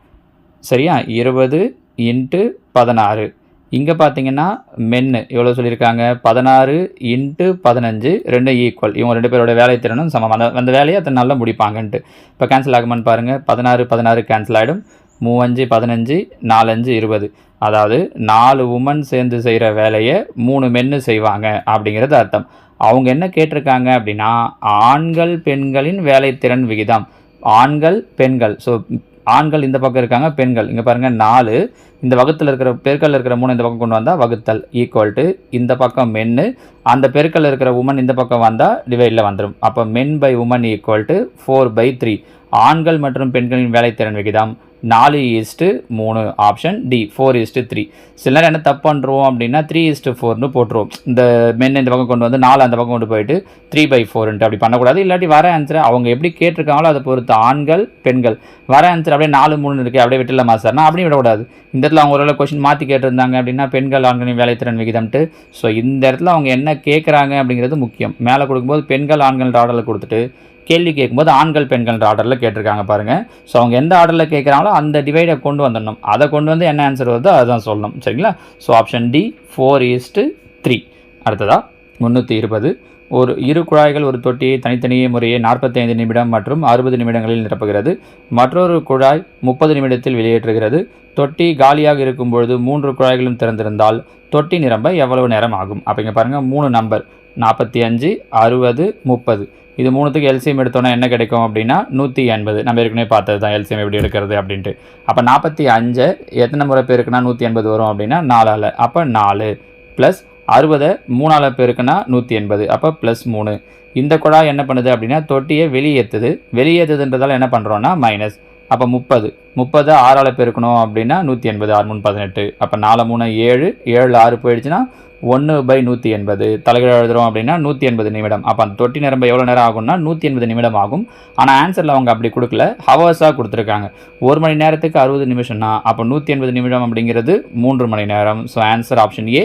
சரியா? 20 × 16. இங்கே பார்த்தீங்கன்னா மென்னு எவ்வளோ சொல்லியிருக்காங்க? 16 × 15 2 ஈக்குவல். இவங்க 2 பேரோட வேலைத்திறனும் சமம். அந்த வேலையை அத்தனை நாளில் முடிப்பாங்கன்ட்டு. இப்போ கேன்சல் ஆகுமான்னு பாருங்கள். 16 16 கேன்சல் ஆகிடும். 3 5 15 4 5 20. அதாவது 4 உமன் சேர்ந்து செய்கிற வேலையை 3 மென்னு செய்வாங்க அப்படிங்கிறது அர்த்தம். அவங்க என்ன கேட்டிருக்காங்க அப்படின்னா ஆண்கள் பெண்களின் வேலைத்திறன் விகிதம். ஆண்கள் பெண்கள். ஸோ ஆண்கள் இந்த பக்கம் இருக்காங்க, பெண்கள் இங்கே பாருங்கள் 4. இந்த வகுத்தில் இருக்கிற பெருக்கல் இருக்கிற 3 இந்த பக்கம் கொண்டு வந்தால் வகுத்தல் ஈக்குவல் டு இந்த பக்கம் மென்னு, அந்த பெருக்கல் இருக்கிற உமன் இந்த பக்கம் வந்தால் டிவைடில் வந்துடும். அப்போ men by women equal to 4/3. ஆண்கள் மற்றும் பெண்களின் வேலைத்திறன் விகிதம் 4:3. Option D 4:3. சில நேரம் என்ன தப்பு பண்ணுறோம் அப்படின்னா 3:4ன்னு போட்டுருவோம். இந்த மென் இந்த பக்கம் கொண்டு வந்து 4 அந்த பக்கம் கொண்டு போயிட்டு 3/4ன்ட்டு அப்படி பண்ணக்கூடாது. இல்லாட்டி வர ஆன்சரை அவங்க எப்படி கேட்டிருக்காங்களோ அதை பொறுத்து ஆண்கள் பெண்கள் வர ஆன்சர் அப்படியே 4 3 இருக்குது அப்படியே விட்டுலாமா சார்னா அப்படியும் விடக்கூடாது. இந்த இடத்துல அவங்க ஒரு கொஸ்டின் மாற்றி கேட்டிருந்தாங்க அப்படின்னா பெண்கள் ஆண்களின் வேலைத்திறன் விகிதம்ட்டு. ஸோ இந்த இடத்துல அவங்க என்ன கேட்குறாங்க அப்படிங்கிறது முக்கியம். மேலே கொடுக்கும்போது பெண்கள் ஆண்கள் ஆர்டரில் கொடுத்துட்டு கேள்வி கேட்கும்போது ஆண்கள் பெண்கள் ஆர்டரில் கேட்டிருக்காங்க பாருங்கள். ஸோ அவங்க எந்த ஆர்டரில் கேட்குறாங்களோ அந்த டிவைடை கொண்டு வந்துடணும். அதை கொண்டு வந்து என்ன ஆன்சர் வருதோ அதுதான் சொல்லணும். சரிங்களா? So option D 4:3. அடுத்ததாக 320. இரு குழாய்கள் ஒரு தொட்டியை தனித்தனியே முறையே 45 நிமிடம் மற்றும் 60 நிமிடங்களில் நிரப்புகிறது. மற்றொரு குழாய் 30 நிமிடத்தில் வெளியேற்றுகிறது. தொட்டி காலியாக இருக்கும்பொழுது 3 குழாய்களும் திறந்திருந்தால் தொட்டி நிரம்ப எவ்வளவு நேரம் ஆகும்? அப்போ இங்கே பாருங்கள் 3 நம்பர் 45 60 30. இது 3த்துக்கு எல்சிஎம் எடுத்தோன்னா என்ன கிடைக்கும் அப்படின்னா 180. நம்ம ஏற்கனவே பார்த்தது தான் எல்சிஎம் எப்படி எடுக்கிறது அப்படின்ட்டு. அப்போ 45 எத்தனை முறை பேருக்குன்னா 180 வரும் அப்படின்னா 4ஆல். அப்போ 4 ப்ளஸ் 60 3ஆல் பேருக்குன்னா 180. அப்போ ப்ளஸ் 3. இந்த குழாய் என்ன பண்ணுது அப்படின்னா தொட்டியை வெளியேற்றுதுன்றதால என்ன பண்ணுறோன்னா மைனஸ். அப்போ 30 6ஆல் பெருக்கணும் அப்படின்னா 180. 6 3 18. அப்போ 4 3 7 7 6 போயிடுச்சுன்னா 1/180. தலைகீழ எழுதுறோம் அப்படின்னா 180 நிமிடம். அப்போ அந்த தொட்டி நிரம்ப எவ்வளோ நேரம் ஆகும்னா 180 நிமிடம் ஆகும். ஆனால் ஆன்சரில் அவங்க அப்படி கொடுக்கல, ஹவர்ஸாக கொடுத்துருக்காங்க. 1 மணி நேரத்துக்கு 60 நிமிஷம்னா அப்போ 180 நிமிடம் அப்படிங்கிறது 3 மணி நேரம். ஸோ ஆன்சர் ஆப்ஷன் ஏ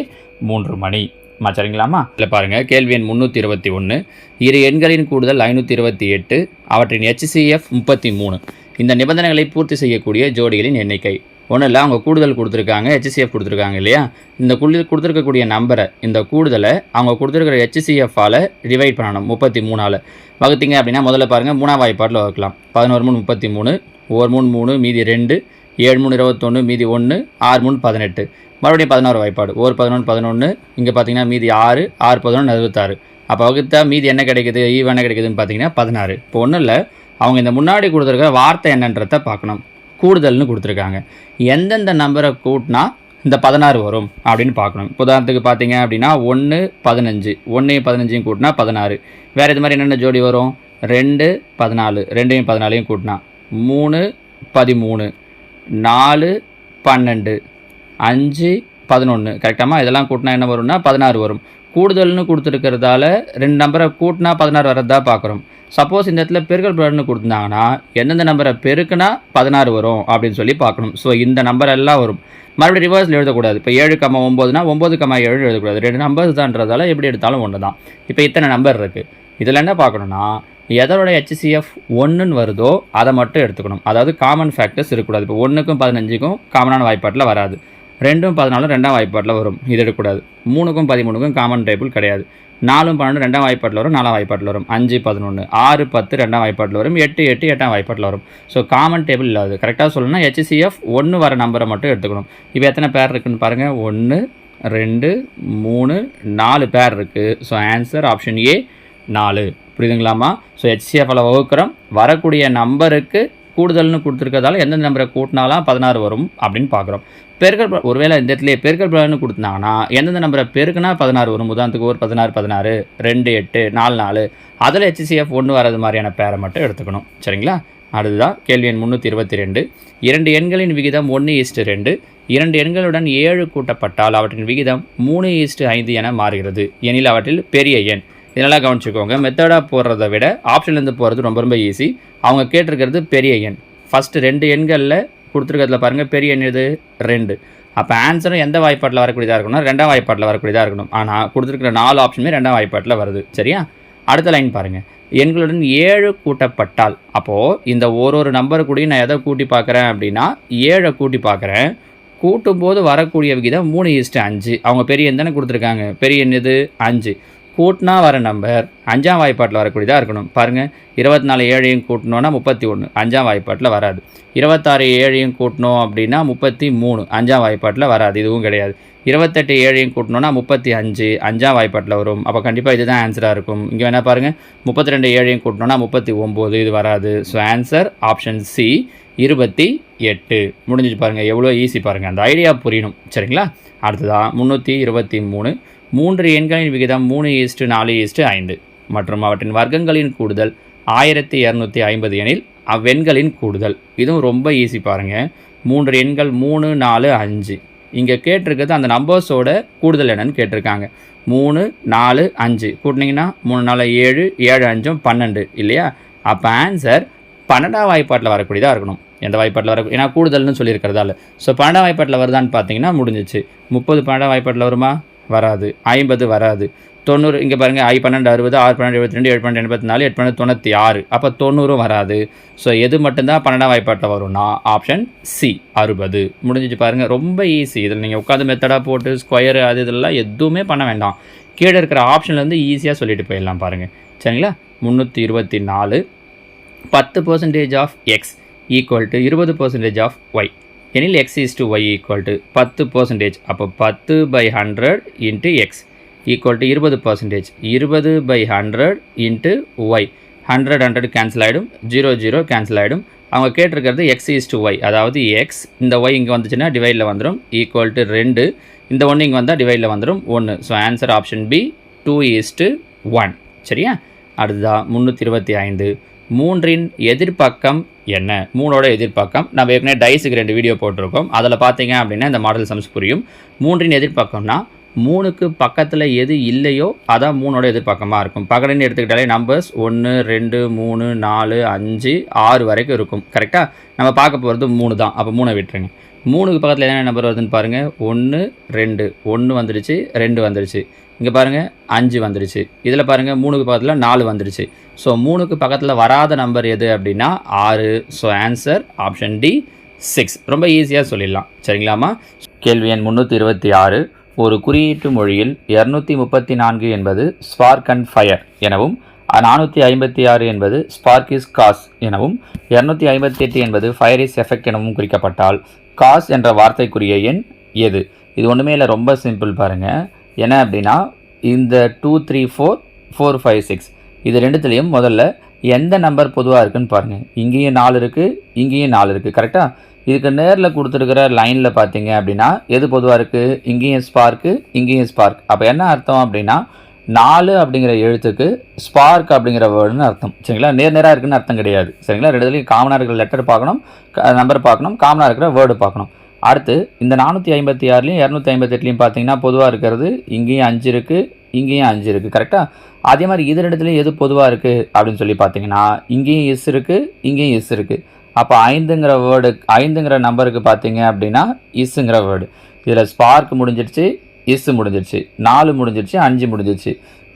3 மணி. சரிங்களாமா? இல்லை பாருங்கள், கேள்வி எண் 321. இரு எண்களின் கூடுதல் 528, அவற்றின் HCF 33. இந்த நிபந்தனைகளை பூர்த்தி செய்யக்கூடிய ஜோடிகளின் எண்ணிக்கை. ஒன்றும் இல்லை, அவங்க கூடுதல் கொடுத்துருக்காங்க, HCF கொடுத்துருக்காங்க இல்லையா? இந்த கொடுத்துருக்கக்கூடிய நம்பரை, இந்த கூடுதலை அவங்க கொடுத்துருக்கிற HCF-ஆல் டிவைட் பண்ணணும் 33ஆல். வகுத்தீங்க அப்படின்னா முதல்ல பாருங்கள் 3ஆம் வாய்ப்பாட்டில் வகுக்கலாம். 11 3 33, 1 3 3 மீதி 2, 7 3 21 மீதி 1, 6 3 18. மறுபடியும் 11 வாய்ப்பாடு, 1 11 11. இங்கே பார்த்தீங்கன்னா மீதி 6 6 11 66. அப்போ வகுத்தா மீதி என்ன கிடைக்குது, ஈவ் என்ன கிடைக்குதுன்னு பார்த்தீங்கன்னா 16. இப்போ ஒன்றும் இல்லை, அவங்க இந்த முன்னாடி கொடுத்துருக்க வார்த்தை என்னன்றதை பார்க்கணும். கூடுதல்னு கொடுத்துருக்காங்க. எந்தெந்த நம்பரை கூட்டினா இந்த 16 வரும் அப்படின்னு பார்க்கணும். உதாரணத்துக்கு பார்த்தீங்க அப்படின்னா 1 15, 1 15 கூட்டினா 16. வேறு இது மாதிரி என்னென்ன ஜோடி வரும்? 2 14, 2 14 கூட்டினா 3 13, 4 12, 5 11. கரெக்டாமா? இதெல்லாம் கூட்டினா என்ன வரும்னா 16 வரும். கூடுதல்னு கொடுத்துருக்கிறதால 2 நம்பரை கூட்டினா 16 வரதா பார்க்குறோம். சப்போஸ் இந்த இடத்துல பெருக்கல் பலன்னு கொடுத்துருந்தாங்கன்னா எந்தெந்த நம்பரை பெருக்குனா 16 வரும் அப்படின்னு சொல்லி பார்க்கணும். ஸோ இந்த நம்பர் எல்லாம் வரும். மறுபடியும் ரிவர்ஸில் எழுதக்கூடாது. இப்போ 7,9னா 9,7 எழுதக்கூடாது. 2 நம்பர்ஸ் தான்றதால எப்படி எடுத்தாலும் ஒன்று தான். இப்போ இத்தனை நம்பர் இருக்குது. இதில் என்ன பார்க்கணுன்னா எதோட HCF 1ன்னு வருதோ அதை மட்டும் எடுத்துக்கணும். அதாவது காமன் ஃபேக்டர்ஸ் இருக்கக்கூடாது. இப்போ 1க்கும் 15க்கும் காமனான வாய்ப்பாட்டில் வராது. 2ம் 14 2ஆம் வாய்ப்பாட்டில் வரும், இது எடுக்கக்கூடாது. 3க்கும் 13க்கும் காமன் டேபிள் கிடையாது. 4ம் 12 2ஆம் வாய்ப்பாட்டில் வரும், 4ஆம் வாய்ப்பாட்டில் வரும். 5 11, 6 10 2ஆம் வாய்ப்பாட்டில் வரும், 8 8 8ஆம் வாய்ப்பாட்டில் வரும். ஸோ காமன் டேபிள் இல்லாது. கரெக்டாக சொல்லணும்னா HCF 1 வர நம்பரை மட்டும் எடுத்துக்கணும். இப்போ எத்தனை பேர் இருக்குன்னு பாருங்கள். 1 2 3 4 பேர் இருக்குது. So answer option A 4. புரியுதுங்களாமா? ஸோ HCF-ஆல் வகுக்கிறோம், வரக்கூடிய நம்பருக்கு கூடுதல்னு கொடுத்துருக்கிறதால எந்தெந்த நம்பரை கூட்டினாலாம் 16 வரும் அப்படின்னு பார்க்குறோம். பெருக்கல் ஒருவேளை இந்த இடத்துல பெருக்கல் பலன்னு கொடுத்தாங்கன்னா எந்தெந்த நம்பரை பெருக்குனா 16 வரும். உதாரணத்துக்கு ஒரு 16 16 2 8 4 4 அதில் HCF 1 வர்றது மாதிரியான பேரை மட்டும் எடுத்துக்கணும். சரிங்களா? அடுத்ததான் கேள்வி எண் 322. 2 எண்களின் விகிதம் 1:2. 2 எண்களுடன் 7 கூட்டப்பட்டால் அவற்றின் விகிதம் 3:5 என மாறுகிறது எனில் அவற்றில் பெரிய எண். இதெல்லாம் கவனிச்சுக்கோங்க. மெத்தடாக போடுறத விட ஆப்ஷன்லேருந்து போகிறது ரொம்ப ரொம்ப ஈஸி. அவங்க கேட்டிருக்கிறது பெரிய எண். ஃபஸ்ட்டு 2 எண்களில் கொடுத்துருக்கிறதுல பாருங்கள், பெரிய எண் இது 2. அப்போ ஆன்சரும் எந்த வாய்ப்பாட்டில் வரக்கூடியதாக இருக்கணும்னா 2ஆம் வாய்ப்பாட்டில் வரக்கூடியதாக இருக்கணும். ஆனால் கொடுத்துருக்கிற 4 ஆப்ஷனுமே 2ஆம் வாய்ப்பாட்டில் வருது. சரியா? அடுத்த லைன் பாருங்கள். எண்களுடன் 7 கூட்டப்பட்டால், அப்போது இந்த ஒரு நம்பரு கூடிய நான் எதை கூட்டி பார்க்குறேன் அப்படின்னா 7 கூட்டி பார்க்குறேன். கூட்டும்போது வரக்கூடிய விகிதம் 3:5. அவங்க பெரிய எண் தானே கொடுத்துருக்காங்க. பெரிய எண் இது 5. கூட்டினா வர நம்பர் 5ஆம் வாய்ப்பாட்டில் வரக்கூடியதாக இருக்கணும். பாருங்கள், 24 7ஐயும் கூட்டணும்னா 31, 5ஆம் வாய்ப்பாட்டில் வராது. 26 7ஐயும் கூட்டணும் அப்படின்னா 33, 5ஆம் வாய்ப்பாட்டில் வராது, இதுவும் கிடையாது. 28 7ஐயும் கூட்டணும்னா 35, 5ஆம் வாய்ப்பாட்டில் வரும். அப்போ கண்டிப்பாக இதுதான் ஆன்சராக இருக்கும். இங்கே வேணால் பாருங்கள், 32 7ஐயும் கூட்டணும்னா 39, இது வராது. So answer option C 28. முடிஞ்சிச்சு பாருங்கள், எவ்வளோ ஈஸி பாருங்கள். அந்த ஐடியா புரியணும். சரிங்களா? அடுத்ததான் 323. 3 எண்களின் விகிதம் 3:4:5 மற்றும் அவற்றின் வர்க்கங்களின் கூடுதல் 1250 எனில் அவ்வெண்களின் கூடுதல். இதுவும் ரொம்ப ஈஸி பாருங்கள். 3 எண்கள் 3 4 5. இங்கே கேட்டிருக்கிறது அந்த நம்பர்ஸோட கூடுதல் என்னன்னு கேட்டிருக்காங்க. 3 4 5 கூட்டினீங்கன்னா 3 4 7 7 5 12 இல்லையா? அப்போ ஆன்சர் 12ஆம் வாய்ப்பாட்டில் வரக்கூடியதாக இருக்கணும். எந்த வாய்ப்பாட்டில் வர, ஏன்னா கூடுதல்னு சொல்லியிருக்கிறதால. ஸோ 12ஆம் வாய்ப்பாட்டில் வருதான்னு பார்த்தீங்கன்னா முடிஞ்சிச்சு. 30 12ஆம் வாய்ப்பாட்டில் வருமா? வராது. 50 வராது. 90 இங்கே பாருங்கள், 12 60, 6 12 72, 7 12 84, 8 12 96. அப்போ 90 வராது. ஸோ எது மட்டும்தான் 12ஆம் வாய்ப்பாட்டில் வரும்னா ஆப்ஷன் சி 60. முடிஞ்சிச்சு பாருங்கள், ரொம்ப ஈஸி. இதில் நீங்கள் உட்காந்து மெத்தடாக போட்டு ஸ்கொயரு அது இதெல்லாம் எதுவுமே பண்ண வேண்டாம். கீழே இருக்கிற ஆப்ஷன்லேருந்து ஈஸியாக சொல்லிட்டு போயிடலாம் பாருங்கள். சரிங்களா? 324. 10% of X equal to 20% of Y எனில் x is to y equal to 10%. அப்போ 10/100 into X equal to 20%. 20/100 into Y. 100 100 cancel ஆகிடும், 0 0 கேன்சல் ஆகிடும். அவங்க கேட்டிருக்கிறது x is to y, அதாவது x இந்த y இங்கே வந்துச்சுன்னா டிவைடில் வந்துடும், ஈக்குவல் டு 2. இந்த 1 இங்கே வந்தால் டிவைடில் வந்துடும் 1. So answer option B 2:1. சரியா? அடுத்ததான் 325. 3இன் எதிர்பக்கம் என்ன? 3ஓட எதிர்பக்கம் நம்ம ஏற்கனவே டைஸுக்கு 2 வீடியோ போட்டிருக்கோம். அதில் பார்த்தீங்க அப்படின்னா இந்த மாடல் சம்ஸ் புரியும். 3இன் எதிர்பக்கம்னா 3க்கு பக்கத்தில் எது இல்லையோ அதான் 3ஓட எதிர்பக்கமாக இருக்கும். பக்கத்துன்னு எடுத்துக்கிட்டாலே நம்பர்ஸ் 1 2 3 4 5 6 வரைக்கும் இருக்கும். கரெக்டாக? நம்ம பார்க்க போகிறது 3 தான். அப்போ 3 விட்டுருங்க. 3க்கு பக்கத்தில் என்ன நம்பர் வருதுன்னு பாருங்கள். 1 2 1 வந்துடுச்சு, 2 வந்துடுச்சு. இங்கே பாருங்கள் 5 வந்துடுச்சு. இதில் பாருங்கள் 3க்கு பக்கத்தில் 4 வந்துடுச்சு. ஸோ 3க்கு பக்கத்தில் வராத நம்பர் எது அப்படின்னா 6. So answer option D 6. ரொம்ப ஈஸியாக சொல்லிடலாம். சரிங்களாமா? கேள்வி எண் 326. ஒரு குறியீட்டு மொழியில் 234 என்பது ஸ்பார்க் அண்ட் ஃபயர் எனவும், 456 என்பது ஸ்பார்க் இஸ் காஸ் எனவும், 258 என்பது ஃபயர் இஸ் எஃபெக்ட் எனவும் குறிக்கப்பட்டால் காஸ் என்ற வார்த்தைக்குரிய எண் எது? இது ஒன்றுமே இல்லை, ரொம்ப சிம்பிள் பாருங்கள். என்ன அப்படின்னா இந்த 2 3 4 4 5 6 இது ரெண்டுத்துலேயும் முதல்ல எந்த நம்பர் பொதுவாக இருக்குதுன்னு பாருங்கள். இங்கேயும் 4 இருக்குது, இங்கேயும் 4 இருக்குது. கரெக்டாக? இதுக்கு நேரில் கொடுத்துருக்கிற லைனில் பார்த்தீங்க அப்படின்னா எது பொதுவாக இருக்குது? இங்கேயும் ஸ்பார்க்கு, இங்கேயும் ஸ்பார்க். அப்போ என்ன அர்த்தம் அப்படின்னா 4 அப்படிங்கிற எழுத்துக்கு ஸ்பார்க் அப்படிங்கிற வேர்டுன்னு அர்த்தம். சரிங்களா? நேராக இருக்குன்னு அர்த்தம் கிடையாது. சரிங்களா? ரெண்டுத்துலேயும் காமனாக இருக்கிற லெட்டர் பார்க்கணும், நம்பர் பார்க்கணும், காமனாக இருக்கிற வேர்டு பார்க்கணும். அடுத்து இந்த 456லையும் 258லையும் பார்த்தீங்கன்னா பொதுவாக இருக்கிறது இங்கேயும் 5 இருக்குது, இங்கேயும் 5 இருக்குது. கரெக்டாக? அதே மாதிரி இது ரெண்டுத்துலேயும் எது பொதுவாக இருக்குது அப்படின்னு சொல்லி பார்த்தீங்கன்னா இங்கேயும் எஸ் இருக்குது, இங்கேயும் எஸ் இருக்குது. அப்போ 5ங்கிற வேர்டு, 5ங்கிற நம்பருக்கு பார்த்தீங்க அப்படின்னா இஸ்ஸுங்கிற வேர்டு. இதில் ஸ்பார்க் முடிஞ்சிடுச்சு, இஸ் முடிஞ்சிடுச்சு, 4 முடிஞ்சிடுச்சு, 5 முடிஞ்சிடுச்சு.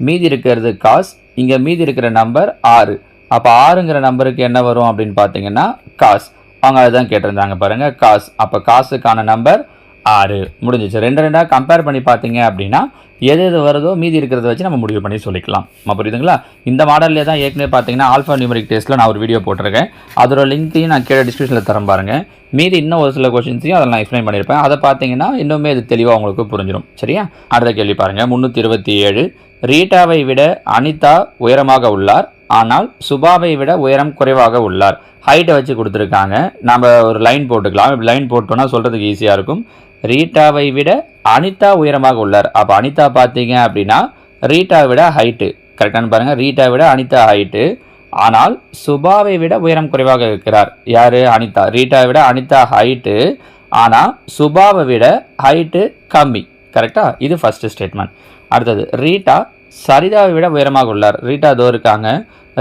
மீதி இருக்கிறது காஸ். இங்கே மீதி இருக்கிற நம்பர் 6. அப்போ 6ங்கிற நம்பருக்கு என்ன வரும் அப்படின்னு பார்த்தீங்கன்னா காஸ். அவங்க அதுதான் கேட்டிருந்தாங்க பாருங்கள், காஸ். அப்போ காசுக்கான நம்பர் 6. முடிஞ்சிச்சு. 2 2 கம்பேர் பண்ணி பார்த்தீங்க அப்படின்னா எது எது வருதோ மீதி இருக்கிறத வச்சு நம்ம முடிவு பண்ணி சொல்லிக்கலாம். புரியுதுங்களா? இந்த மாடல்லே தான் ஏற்கனவே பார்த்தீங்கன்னா ஆல்ஃபா நியூமரிக் டெஸ்ட்டில் நான் ஒரு வீடியோ போட்டிருக்கேன். அதோட லிங்க்கையும் நான் கீழே டிஸ்கிரிப்ஷனில் தரேன் பாருங்கள். மீதி இன்னும் ஒரு சில கொஸ்டின்ஸையும் அதில் நான் எக்ஸ்பிளைன் பண்ணியிருப்பேன். அதை பார்த்தீங்கன்னா இன்னுமே இது தெளிவாக உங்களுக்கு புரிஞ்சிடும். சரியா? அடுத்த கேள்வி பாருங்கள். 327. ரீட்டாவை விட அனிதா உயரமாக உள்ளார். ஆனால் சுபாவை விட உயரம் குறைவாக உள்ளார். ஹைட்டை வச்சு கொடுத்துருக்காங்க. நம்ம ஒரு லைன் போட்டுக்கலாம். இப்படி லைன் போட்டோன்னா சொல்கிறதுக்கு ஈஸியாக இருக்கும். ரீட்டாவை விட அனிதா உயரமாக உள்ளார். அப்போ அனிதா பார்த்தீங்க அப்படின்னா ரீட்டாவை விட ஹைட்டு கரெக்டானு பாருங்கள். ரீட்டாவை விட அனிதா ஹைட்டு, ஆனால் சுபாவை விட உயரம் குறைவாக இருக்கிறார். யார்? அனிதா. ரீட்டாவை விட அனிதா ஹைட்டு, ஆனால் சுபாவை விட ஹைட்டு கம்மி. கரெக்டாக? இது ஃபஸ்ட்டு ஸ்டேட்மெண்ட். அடுத்தது ரீட்டா சரிதாவை விட உயரமாக உள்ளார். ரீட்டா இதோ இருக்காங்க.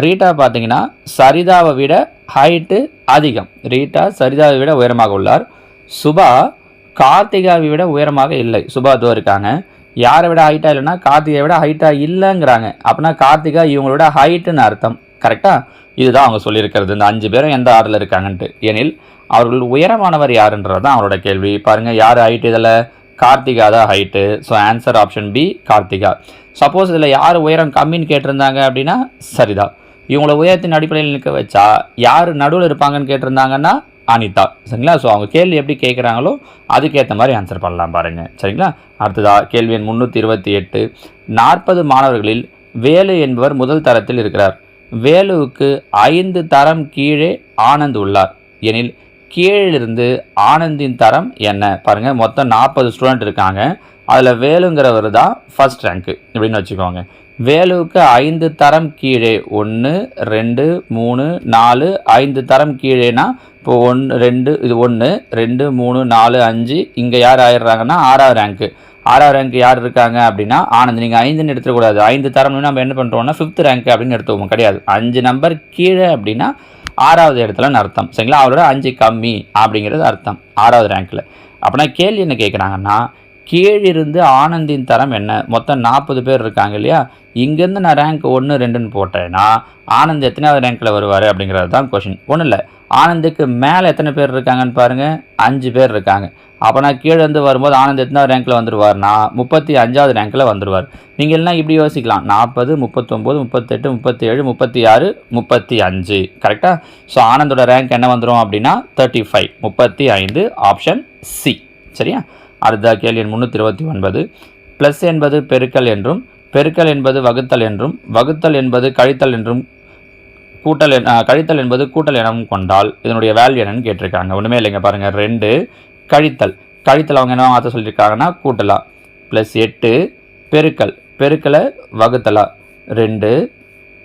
ரீட்டா பார்த்தீங்கன்னா சரிதாவை விட ஹைட்டு அதிகம். ரீட்டா சரிதாவை விட உயரமாக உள்ளார். சுபா கார்த்திகாவை விட உயரமாக இல்லை. சுபா இதோ இருக்காங்க. யாரை விட ஹைட்டாக இல்லைன்னா கார்த்திகை விட ஹைட்டாக இல்லைங்கிறாங்க. அப்படின்னா கார்த்திகா இவங்களோட ஹைட்டுன்னு அர்த்தம். கரெக்டாக? இதுதான் அவங்க சொல்லியிருக்கிறது. இந்த 5 பேரும் எந்த ஆர்டரில் இருக்காங்கன்ட்டு. எனில் அவர்கள் உயரமானவர் யாருன்றது தான் அவரோட கேள்வி. பாருங்கள், யார் ஹைட்டு? இதில் கார்த்திகா தான் height. So answer option B Karthika. Suppose இதில் யார் உயரம் கம்மின்னு கேட்டிருந்தாங்க அப்படின்னா சரிதா. இவங்கள உயரத்தின் அடிப்படையில் நிற்க வச்சா யார் நடுவில் இருப்பாங்கன்னு கேட்டிருந்தாங்கன்னா அனிதா. சரிங்களா? ஸோ அவங்க கேள்வி எப்படி கேட்குறாங்களோ அதுக்கேற்ற மாதிரி ஆன்சர் பண்ணலாம் பாருங்கள். சரிங்களா? அடுத்ததா கேள்வி எண் 328. 40 மாணவர்களில் வேலு என்பவர் முதல் தரத்தில் இருக்கிறார். வேலுவுக்கு 5 தரம் கீழே ஆனந்த் உள்ளார். எனில் கீழிலிருந்து ஆனந்தின் தரம் என்ன? பாருங்கள், மொத்தம் 40 ஸ்டூடெண்ட் இருக்காங்க. அதில் வேலுங்கிறவர் தான் ஃபஸ்ட் ரேங்க்கு அப்படின்னு வச்சுக்கோங்க. வேலுவுக்கு 5 தரம் கீழே 1 2 3 4 5 தரம் கீழேனா இப்போ 1 2 இது 1 2 3 4 5 இங்கே யார் ஆயிடுறாங்கன்னா 6வது ரேங்க்கு. 6வது ரேங்க் யார் இருக்காங்க அப்படின்னா ஆனந்த். நீங்கள் 5ன்னு எடுத்துக்கூடாது. 5 தரம்னு நம்ம என்ன பண்ணுறோம்னா 5th ரேங்க் அப்படின்னு எடுத்துவோம். கிடையாது, 5 நம்பர் கீழே அப்படின்னா 6வது இடத்துலன்னு அர்த்தம். சரிங்களா? அவரோட 5 கம்மி அப்படிங்கிறது அர்த்தம் 6வது ரேங்க்கில். அப்படின்னா கேள்வி என்ன கேட்குறாங்கன்னா கீழிருந்து ஆனந்தின் தரம் என்ன? மொத்தம் 40 பேர் இருக்காங்க இல்லையா? இங்கேருந்து நான் ரேங்க் 1 2ன்னு போட்டேன்னா ஆனந்த் எத்தனாவது ரேங்க்கில் வருவார் அப்படிங்கிறது தான் கொஷின். ஒன்றும் இல்லை, ஆனந்துக்கு மேலே எத்தனை பேர் இருக்காங்கன்னு பாருங்கள், 5 பேர் இருக்காங்க. அப்போ நான் கீழே இருந்து வரும்போது ஆனந்த் எத்தனாவது ரேங்க்கில் வந்துடுவார்னா 35வது ரேங்க்கில் வந்துடுவார். நீங்கள் எல்லாம் இப்படி யோசிக்கலாம், 40 39 38 37 36 35. கரெக்டாக? ஸோ ஆனந்தோட ரேங்க் என்ன வந்துடும் அப்படின்னா 35 35 ஆப்ஷன் சி. சரியா? அடுத்த கேள்வி 329. ப்ளஸ் என்பது பெருக்கல் என்றும், பெருக்கல் என்பது வகுத்தல் என்றும், வகுத்தல் என்பது கழித்தல் என்றும், கழித்தல் என்பது கூட்டல் எனவும் கொண்டால் இதனுடைய வேல்யூ என்னன்னு கேட்டிருக்காங்க. ஒன்றுமே இல்லைங்க. பாருங்கள், 2 கழித்தல் கழித்தல் அவங்க என்ன மாற்ற சொல்லியிருக்காங்கன்னா கூட்டலா. ப்ளஸ் 8 பெருக்கல் பெருக்கலை வகுத்தலா. 2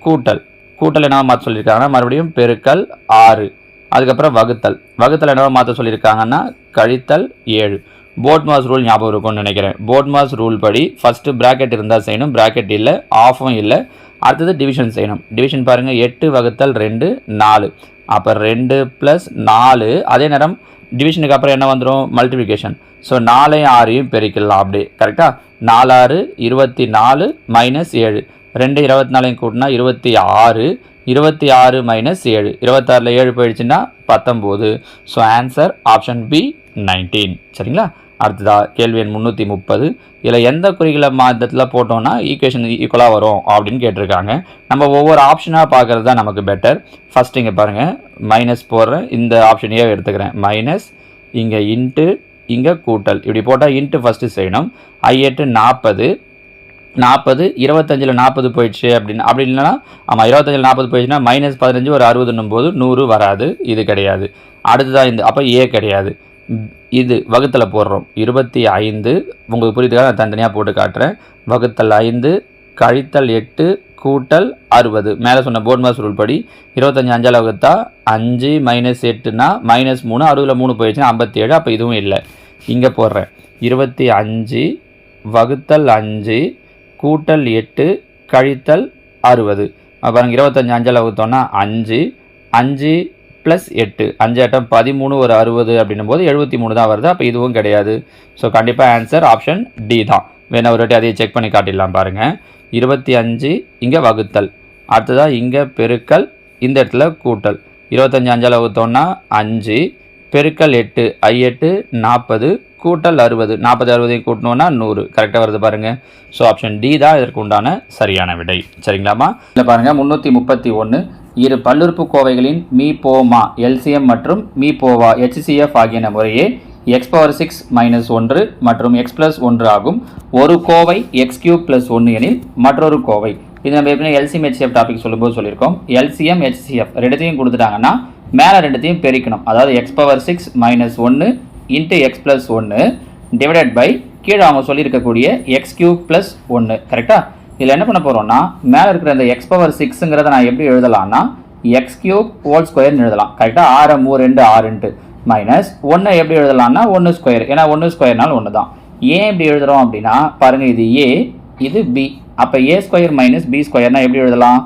கூட்டல் என்னவா மாற்ற சொல்லியிருக்காங்கன்னா மறுபடியும் பெருக்கல் 6. அதுக்கப்புறம் வகுத்தல் என்னவா மாற்ற சொல்லியிருக்காங்கன்னா கழித்தல் 7. போட்மாஸ் ரூல் ஞாபகம் இருக்கும்னு நினைக்கிறேன். போட்மாஸ் ரூல் படி ஃபஸ்ட்டு ப்ராக்கெட் இருந்தால் செய்யணும், ப்ராக்கெட் இல்லை, ஆஃபும் இல்லை. அடுத்தது டிவிஷன் செய்யணும். டிவிஷன் பாருங்கள், 8 வகுத்தல் 2 4. அப்போ 2 + 4. அதே நேரம் டிவிஷனுக்கு அப்புறம் என்ன வந்துடும்? மல்டிப்ளிகேஷன். ஸோ 4 6 பெருக்கலாம் அப்படியே. கரெக்டாக? 4 6 24 -7. 2 24 கூட்டினா 26. 26 - 7. 26ல் 7 போயிடுச்சுன்னா 19. So answer option B 19. சரிங்களா? அடுத்ததா கேள்வி எண் 330. இதில் எந்த குறிகளை மாதத்தில் போட்டோம்னா ஈக்குவேஷன் ஈக்குவலாக வரும் அப்படின்னு கேட்டிருக்காங்க. நம்ம ஒவ்வொரு ஆப்ஷனாக பார்க்குறது தான் நமக்கு பெட்டர். ஃபஸ்ட் இங்கே பாருங்கள், மைனஸ் போடுறேன். இந்த ஆப்ஷனையே எடுத்துக்கிறேன். மைனஸ், இங்கே இன்ட்டு, இங்கே கூட்டல். இப்படி போட்டால் இன்ட்டு ஃபஸ்ட்டு செய்யணும். I8 40. 25ல் 40 போயிடுச்சு அப்படின்னு அப்படி இல்லைன்னா ஆமாம் 25ல் 40 போயிடுச்சுன்னா -15 ஒரு 60ன்னும் போது 100 வராது. இது கிடையாது. அடுத்ததான் இந்த அப்போ ஏ கிடையாது. இது வகுத்தலை போடுறோம். 25 உங்களுக்கு புரியுதுக்காக நான் தனித்தனியாக போட்டு காட்டுறேன். வகுத்தல் 5 கழித்தல் 8 கூட்டல் 60. மேலே சொன்ன போட்மாஸ் ரூல் படி 25 5ஆல் வகுத்தா 5 -8னா -3. 60ல் 3 போயிடுச்சுன்னா 57. அப்போ இதுவும் இல்லை. இங்கே போடுறேன். 25 வகுத்தல் 5 கூட்டல் 8 கழித்தல் 60. பாருங்கள், 25 5ஆல் வகுத்தோன்னா 5 5 + 8 5 8 13 ஒரு 60 அப்படின்னும் போது 73 தான் வருது. அப்போ இதுவும் கிடையாது. ஸோ கண்டிப்பாக ஆன்சர் ஆப்ஷன் டி தான். வேணா ஒரு வாட்டி அதையே செக் பண்ணி காட்டிடலாம் பாருங்கள். 25 இங்கே வகுத்தல், அடுத்ததாக இங்கே பெருக்கல், இந்த இடத்துல கூட்டல். 25 5ஆல் வகுத்தோன்னா 5 பெருக்கல் 8 I8 40 கூட்டல் 60. 40 60 கூட்டணும்னா 100. கரெக்டாக வருது பாருங்கள். ஸோ ஆப்ஷன் டி தான் இதற்கு உண்டான சரியான விடை. சரிங்களாம்மா? இல்லை பாருங்கள், 331. இரு பல்லுறுப்புக்கோவைகளின் மீபோமா LCM மற்றும் மீபோவா HCF ஆகியன முறையே x⁻6 - 1 மற்றும் x + 1 ஆகும். ஒரு கோவை x³ + 1 எனில் மற்றொரு கோவை இது நம்ம ஏற்கனவே எல்சிஎம் ஹெச்சிஎஃப் டாபிக் சொல்லும்போது சொல்லியிருக்கோம். எல்சிஎம் ஹெச்சிஎஃப் ரெண்டுத்தையும் கொடுத்துட்டாங்கன்னா மேலே ரெண்டுத்தையும் பெருக்கணும். அதாவது X power 6 minus 1 into X plus 1 divided by கீழே அவங்க சொல்லியிருக்கக்கூடிய எக்ஸ் கியூப் ப்ளஸ் 1. கரெக்டாக? இதில் என்ன பண்ண போகிறோம்னா மேலே இருக்கிற அந்த எக்ஸ் பவர் 6ங்கிறத நான் எப்படி எழுதலாம்னா எக்ஸ் கியூப் ஹோல் ஸ்கொயர்னு எழுதலாம். கரெக்டாக? 6 3 2 6 மைனஸ் 1 எப்படி எழுதலாம்னா 1 ஸ்கொயர். ஏன்னா 1 ஸ்கொயர்னால 1 தான். ஏன் எப்படி எழுதுகிறோம் அப்படின்னா பாருங்கள், இது ஏ இது பி. அப்போ ஏ ஸ்கொயர் மைனஸ் பி ஸ்கொயர்னால் எப்படி எழுதலாம்?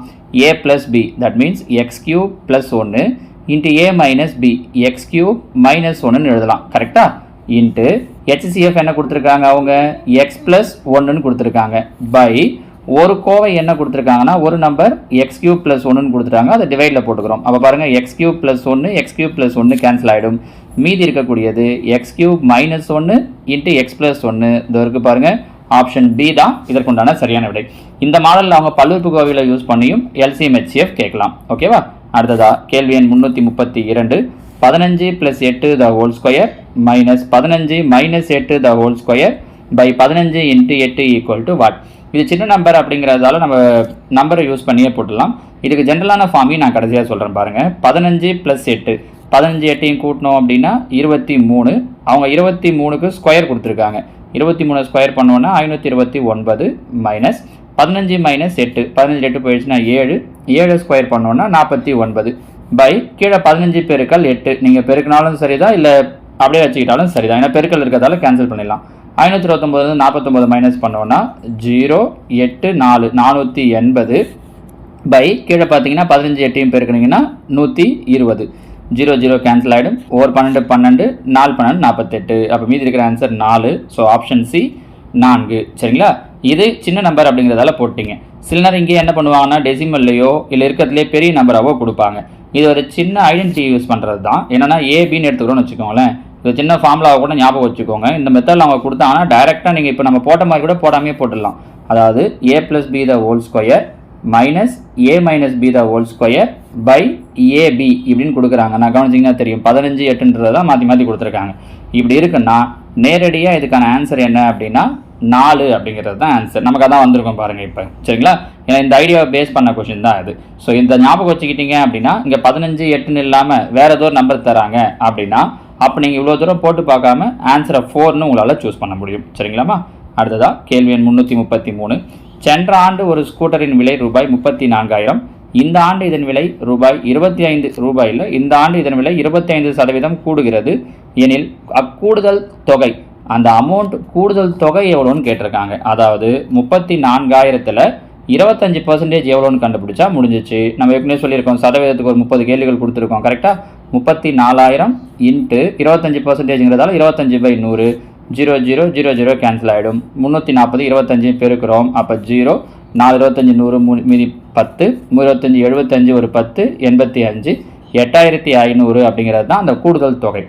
A plus B, that means X cube plus 1 into A minus B X cube minus 1ன்னு எழுதலாம். கரெக்டாக? இன்ட்டு ஹெச்சிஎஃப் என்ன கொடுத்துருக்காங்க? அவங்க எக்ஸ் ப்ளஸ் 1ன்னு கொடுத்துருக்காங்க. பை ஒரு கோவை என்ன கொடுத்துருக்காங்கன்னா ஒரு நம்பர் எக்ஸ் கியூப் ப்ளஸ் 1ன்னு கொடுத்துட்டாங்க. அதை டிவைடில் போட்டுக்கிறோம். அப்போ பாருங்கள், X cube plus 1 X cube plus 1 cancel ஆகிடும். மீதி இருக்கக்கூடியது X cube minus 1 into X plus 1. இது இருக்குது பாருங்கள், ஆப்ஷன் பி தான் இதற்குண்டான சரியான விடை. இந்த மாடலில் அவங்க பல்லுறுப்புக்கோவைகளை யூஸ் பண்ணியும் எல்சிஎம் ஹெச்சிஎஃப் கேட்கலாம். ஓகேவா? அடுத்ததா கேள்வி எண் 332. 15 + 8 the whole square minus 15 minus 8 the whole square by 15 into 8 equal to what? இது சின்ன நம்பர் அப்படிங்கிறதால நம்ம நம்பரை யூஸ் பண்ணியே போட்டுடலாம். இதுக்கு ஜென்ரலான ஃபார்மையும் நான் கடைசியாக சொல்கிறேன் பாருங்கள். 15 + 8 15 8 கூட்டணும் அப்படின்னா 23. அவங்க 23க்கு ஸ்கொயர் கொடுத்துருக்காங்க. 23 ஸ்கொயர் பண்ணோன்னா 529 மைனஸ் 15 மைனஸ் 8 15 8 போயிடுச்சுன்னா 7 7 ஸ்கொயர் பண்ணோன்னா 49 பை கீழே 15 பெருக்கல் 8. நீங்கள் பெருக்கினாலும் சரிதான், இல்லை அப்படியே வச்சுக்கிட்டாலும் சரிதான். ஏன்னா பெருக்கல் இருக்கிறதால கேன்சல் பண்ணிடலாம். 529 49 மைனஸ் பண்ணோன்னா 0 8 4 480 பை கீழே பார்த்தீங்கன்னா 15 8 பெருக்கினீங்கன்னா 120. 0 0 கேன்சல் ஆகிடும். ஒரு 12 12 4 12 48. அப்போ மீதி இருக்கிற ஆன்சர் 4. So option C 4. சரிங்களா? இது சின்ன நம்பர் அப்படிங்கிறதால போட்டிங்க. சில நேரம் இங்கே என்ன பண்ணுவாங்கன்னா டெசிமல்லையோ இல்லை இருக்கிறதுலே பெரிய நம்பராகவோ கொடுப்பாங்க. இது ஒரு சின்ன ஐடென்டிட்டி யூஸ் பண்ணுறது தான். என்னென்னா ஏபின்னு எடுத்துக்கிறோன்னு வச்சுக்கோங்களேன். இது சின்ன ஃபார்முலாவை கூட ஞாபகம் வச்சுக்கோங்க. இந்த மெத்தடில் அவங்க கொடுத்தாங்கன்னா டைரெக்டாக நீங்கள் இப்போ நம்ம போட்ட மாதிரி கூட போடாமே போட்டுடலாம். அதாவது A plus B the whole square minus A minus B the whole square by AB இப்படின்னு கொடுக்குறாங்க. நான் கவனிச்சிங்கன்னா தெரியும் 15 8 மாற்றி மாற்றி கொடுத்துருக்காங்க. இப்படி இருக்குன்னா நேரடியாக இதுக்கான ஆன்சர் என்ன அப்படின்னா 4 அப்படிங்கிறது தான் ஆன்சர். நமக்கு அதான் வந்திருக்கும் பாருங்கள் இப்போ. சரிங்களா? ஏன்னா இந்த ஐடியாவை பேஸ் பண்ண கொஷின் தான் இது. ஸோ இந்த ஞாபகம் வச்சுக்கிட்டீங்க அப்படின்னா இங்கே 15 8 இல்லாமல் வேறு ஏதோ ஒரு நம்பர் தராங்க அப்படின்னா அப்போ நீங்கள் இவ்வளோ தூரம் போட்டு பார்க்காம ஆன்சரை 4ன்னு உங்களால் சூஸ் பண்ண முடியும். சரிங்களாமா? அடுத்ததாக கேள்வி எண் 333. சென்ற ஆண்டு ஒரு ஸ்கூட்டரின் விலை ரூபாய் 34,000. இந்த ஆண்டு இதன் விலை ரூபாய் 25 இந்த ஆண்டு இதன் விலை 25% கூடுகிறது எனில் அக்கூடுதல் தொகை, அந்த அமௌண்ட் கூடுதல் தொகை எவ்வளோன்னு கேட்டிருக்காங்க. அதாவது 34,000ல் 25% எவ்வளோன்னு கண்டுபிடிச்சா முடிஞ்சிச்சு. நம்ம ஏற்கனவே சொல்லியிருக்கோம் சதவீதத்துக்கு ஒரு 30 கேள்விகள் கொடுத்துருக்கோம். கரெக்டாக? 34,000 இன்ட்டு 25%ங்கிறதால 25/100. 0 0 0 0 கேன்சல் ஆகிடும். 340 25 பெருக்கிறோம். அப்போ 0 4 25 100 மீதி 10 25 75 ஒரு 10 85 8500 அப்படிங்கிறது தான் அந்த கூடுதல் தொகை.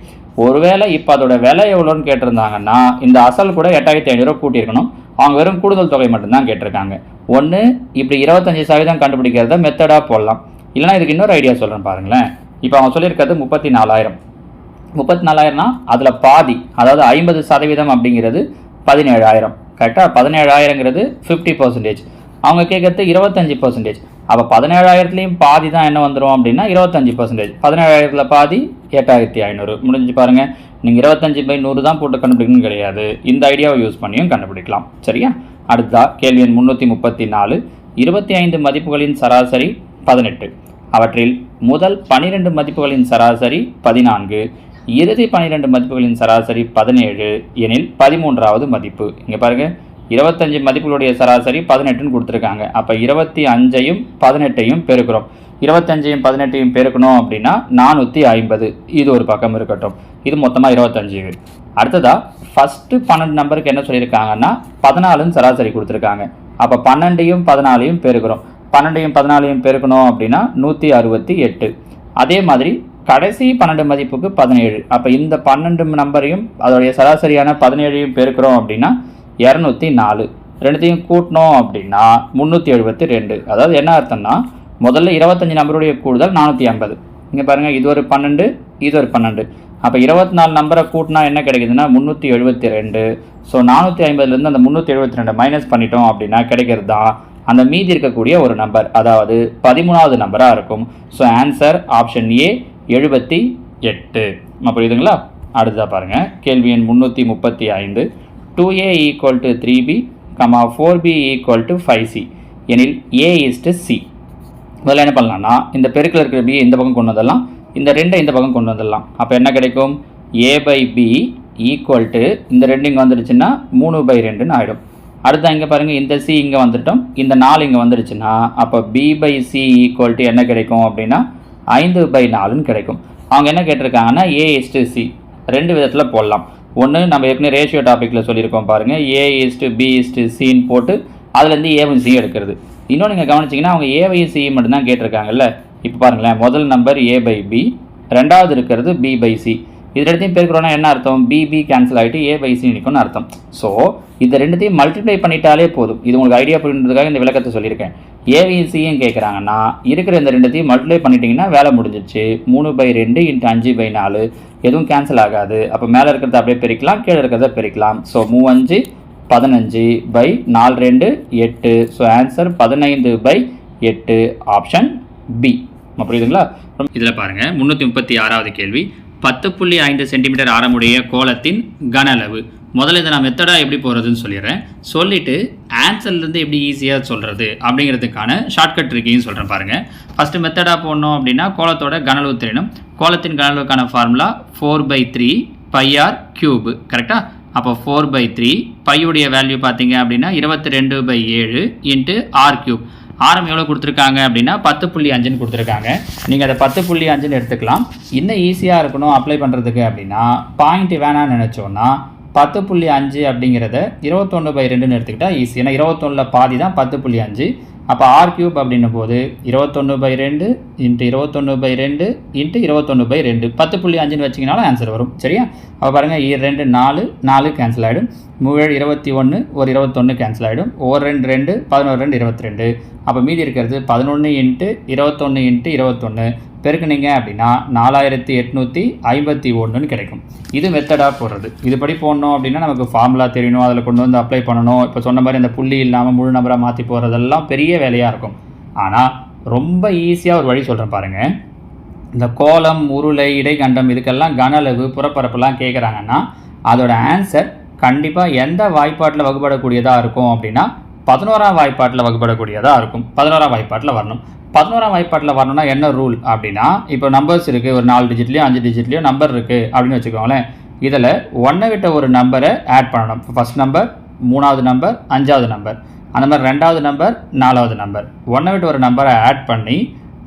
ஒருவேளை இப்போ அதோட விலை எவ்வளோன்னு கேட்டிருந்தாங்கன்னா இந்த அசல் கூட 8500 கூட்டியிருக்கணும். அவங்க வெறும் கூடுதல் தொகை மட்டும்தான் கேட்டிருக்காங்க. ஒன்று இப்படி 25% கண்டுபிடிக்கிறத மெத்தடாக போடலாம். இல்லைனா இதுக்கு இன்னொரு ஐடியா சொல்கிறேன் பாருங்களேன். இப்போ அவங்க சொல்லியிருக்கிறது 34,000. 34,000னா அதில் பாதி, அதாவது 50% அப்படிங்கிறது 17,000. கரெக்டாக? 17,000ங்கிறது 50%. அவங்க கேட்குறது 25%. அப்போ 17,000லேயும் பாதி தான் என்ன வந்துடும் அப்படின்னா 25%. 17,000ல் பாதி 8,500. முடிஞ்சு பாருங்கள். நீங்கள் 25/100 தான் போட்டு கண்டுபிடிக்கணும்னு கிடையாது. இந்த ஐடியாவை யூஸ் பண்ணியும் கண்டுபிடிக்கலாம். சரியா? அடுத்தா கேள்வி எண் 334. 25 மதிப்புகளின் சராசரி 18. அவற்றில் முதல் 12 மதிப்புகளின் சராசரி 14, இறுதி 12 மதிப்புகளின் சராசரி 17 எனில் 13வது மதிப்பு. இங்கே பாருங்கள், 25 மதிப்புகளுடைய சராசரி 18ன்னு கொடுத்துருக்காங்க. அப்போ 25ஐயும் 18ஐயும் பெருக்கிறோம். 25ஐயும் 18ஐயும் பெருக்கணும் அப்படின்னா 450. இது ஒரு பக்கம் இருக்கட்டும். இது மொத்தமாக 25. அடுத்ததாக ஃபஸ்ட்டு 12 நம்பருக்கு என்ன சொல்லியிருக்காங்கன்னா 14ன்னு சராசரி கொடுத்துருக்காங்க. அப்போ 12ஐயும் 14ஐயும் பெருக்கிறோம். 12ஐயும் 14ஐயும் பெருக்கணும் அப்படின்னா 168. அதே மாதிரி கடைசி 12 மதிப்புக்கு 17. அப்போ இந்த 12 நம்பரையும் அதோடைய சராசரியான 17ஐயும் பெருக்கிறோம் அப்படின்னா 204. ரெண்டுத்தையும் கூட்டணும் அப்படின்னா 372. அதாவது என்ன அர்த்தம்னா முதல்ல 25 நம்பருடைய கூடுதல் 450. இங்கே பாருங்கள், இது ஒரு 12, இது ஒரு 12. அப்போ 24 நம்பரை கூட்டினா என்ன கிடைக்குதுன்னா 372. ஸோ 450லேருந்து அந்த 372 மைனஸ் பண்ணிட்டோம் அப்படின்னா கிடைக்கிறது தான் அந்த மீதி இருக்கக்கூடிய ஒரு நம்பர், அதாவது 13வது நம்பராக இருக்கும். ஸோ ஆன்சர் ஆப்ஷன் ஏ 78. புரியுதுங்களா? அடுத்ததாக பாருங்கள், கேள்வி எண் 335. 2a equal to 3b, 4b equal to 5c எனில் a is to c. முதல்ல என்ன பண்ணலாம்னா, இந்த பெருக்கில் இருக்கிற b இந்த பக்கம் கொண்டு வந்துடலாம், இந்த 2 இந்த பக்கம் கொண்டு வந்துடலாம். அப்போ என்ன கிடைக்கும்? a by b equal to இந்த 2 இங்கே வந்துடுச்சுன்னா 3/2ன்னு ஆகிடும். அடுத்து இங்கே பாருங்கள், இந்த c இங்கே வந்துட்டோம், இந்த 4 இங்கே வந்துடுச்சுன்னா அப்போ b by c equal to என்ன கிடைக்கும் அப்படின்னா 5/4ன்னு கிடைக்கும். அவங்க என்ன கேட்டிருக்காங்கன்னா a is to c ரெண்டு விதத்தில் போடலாம். ஒன்று நம்ம ஏற்கனவே ரேஷியோ டாப்பிக்கில் சொல்லியிருக்கோம் பாருங்கள், a is to b is to cன்னு போட்டு அதுலேருந்து ஏவும் சி எடுக்கிறது. இன்னும் நீங்கள் கவனிச்சிங்கன்னா அவங்க ஏவையும் சி மட்டும்தான் கேட்டிருக்காங்கல்ல. இப்போ பாருங்களேன், முதல் நம்பர் a by b, ரெண்டாவது இருக்கிறது b by c. இது ரெண்டுத்தையும் பெருக்கிறோன்னா என்ன அர்த்தம்? b கேன்சல் ஆகிட்டு a by c நிற்கும்னு அர்த்தம். ஸோ இந்த ரெண்டுத்தையும் மல்டிப்ளை பண்ணிட்டாலே போதும். இது உங்களுக்கு ஐடியா புரியுன்றதுக்காக இந்த விளக்கத்தை சொல்லியிருக்கேன். ஏவையும் சியும் கேட்குறாங்கன்னா இருக்கிற இந்த ரெண்டுத்தையும் மல்டிப்ளை பண்ணிட்டீங்கன்னா வேலை முடிஞ்சிச்சு. 3/2 × 5/4 எதுவும் கேன்சல் ஆகாது. அப்போ மேலே இருக்கிறத அப்படியே பெருக்கலாம், கீழே இருக்கிறத பெருக்கலாம். So 3×5 15/4 8. So answer 15/8 option B. புரியுதுங்களா? இதில் பாருங்கள், 336வது கேள்வி. 10.5 சென்டிமீட்டர் ஆரமுடைய கோலத்தின் கன அளவு. முதல்ல இதை நான் மெத்தடாக எப்படி போகிறதுன்னு சொல்லிடுறேன். சொல்லிவிட்டு ஆன்சர்லேருந்து எப்படி ஈஸியாக சொல்கிறது அப்படிங்கிறதுக்கான ஷார்ட்கட் ட்ரிக்கையும் சொல்கிறேன் பாருங்கள். ஃபஸ்ட்டு மெத்தடாக போடணும் அப்படின்னா கோலத்தோட கன அளவு தெரியணும். கோலத்தின் கன அளவுக்கான ஃபார்முலா 4/3 πr³ கரெக்டாக? அப்போ 4/3 பையுடைய வேல்யூ பார்த்தீங்க அப்படின்னா 22/7 × r³. ஆரம் எவ்வளோ கொடுத்துருக்காங்க அப்படின்னா 10.5ன்னு கொடுத்துருக்காங்க. நீங்கள் அதை 10.5ன்னு எடுத்துக்கலாம். இன்னும் ஈஸியாக இருக்கணும் அப்ளை பண்ணுறதுக்கு அப்படின்னா பாயிண்ட் வேணான்னு நினச்சோன்னா 10.5 அப்படிங்கிறத 21/2ன்னு எடுத்துக்கிட்டால் ஈஸி. ஏன்னா 21ல் பாதி தான் 10.5. அப்போ r³ அப்படின்னும் போது 21/2 × 21/2 × 21/2 10.5ன்னு வச்சிங்கனாலும் ஆன்சர் வரும். சரியா? அப்போ பாருங்கள், 2 4 4 கேன்சல் ஆகிடும். 3 21 ஒரு 21 கேன்சல் ஆகிடும். 1 2 2 11 2 22. அப்போ மீதி இருக்கிறது 11 × 21 × 21 பெருக்குனீங்க அப்படின்னா 4851ன்னு கிடைக்கும். இது மெத்தடாக போடுறது. இதுபடி போடணும் அப்படின்னா நமக்கு ஃபார்முலா தெரியணும், அதில் கொண்டு வந்து அப்ளை பண்ணணும். இப்போ சொன்ன மாதிரி அந்த புள்ளி இல்லாமல் முழு நம்பராக மாற்றி போகிறதெல்லாம் பெரிய வேலையாக இருக்கும். ஆனால் ரொம்ப ஈஸியாக ஒரு வழி சொல்கிறேன் பாருங்கள். இந்த கோலம், உருளை, இடைக்கண்டம் இதுக்கெல்லாம் கன அளவு, புறப்பரப்புலாம் கேட்குறாங்கன்னா அதோட ஆன்சர் கண்டிப்பாக எந்த வாய்ப்பாட்டில் வகுப்படக்கூடியதாக இருக்கும் அப்படின்னா 11ஆம் வாய்ப்பாட்டில் வகுப்படக்கூடியதாக இருக்கும். 11ஆம் வாய்ப்பாட்டில் வரணும். 11ஆம் வாய்ப்பாட்டில் வரணும்னா என்ன ரூல் அப்படின்னா, இப்போ நம்பர்ஸ் இருக்குது, ஒரு 4 டிஜிட்லையோ 5 டிஜிட்லையோ நம்பர் இருக்குது அப்படின்னு வச்சுக்கோங்களேன். இதில் 1 விட்ட ஒரு நம்பரை ஆட் பண்ணணும். இப்போ ஃபஸ்ட் நம்பர், 3வது நம்பர், 5வது நம்பர், அந்த மாதிரி 2வது நம்பர், 4வது நம்பர், 1 விட்ட ஒரு நம்பரை ஆட் பண்ணி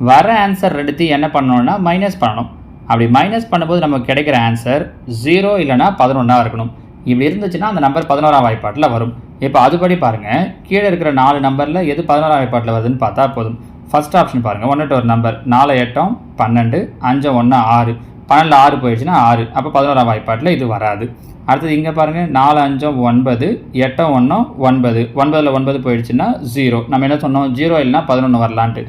வர ஆன்சர் ரெண்டுத்தையும் என்ன பண்ணணும்னா மைனஸ் பண்ணணும். அப்படி மைனஸ் பண்ணும்போது நமக்கு கிடைக்கிற ஆன்சர் 0 இல்லைனா 11 இருக்கணும். இப்படி இருந்துச்சுன்னா அந்த நம்பர் 11ஆம் வாய்ப்பாட்டில் வரும். இப்போ அதுபடி பாருங்கள், கீழே இருக்கிற 4 நம்பரில் எது 11ஆம் வாய்ப்பாட்டில் வருதுன்னு பார்த்தா போதும். ஃபஸ்ட் ஆப்ஷன் பாருங்கள், 1 ஒரு நம்பர், 4 8 12 5 1 6, 12 6 போயிடுச்சுன்னா 6. அப்போ 11ஆம் வாய்ப்பாட்டில் இது வராது. அடுத்தது இங்கே பாருங்கள், 4 5 9 8 1 9, 9ல் 9 போயிடுச்சுன்னா 0. நம்ம என்ன சொன்னோம்? 0 இல்லைனா 11 வரலான்ட்டு.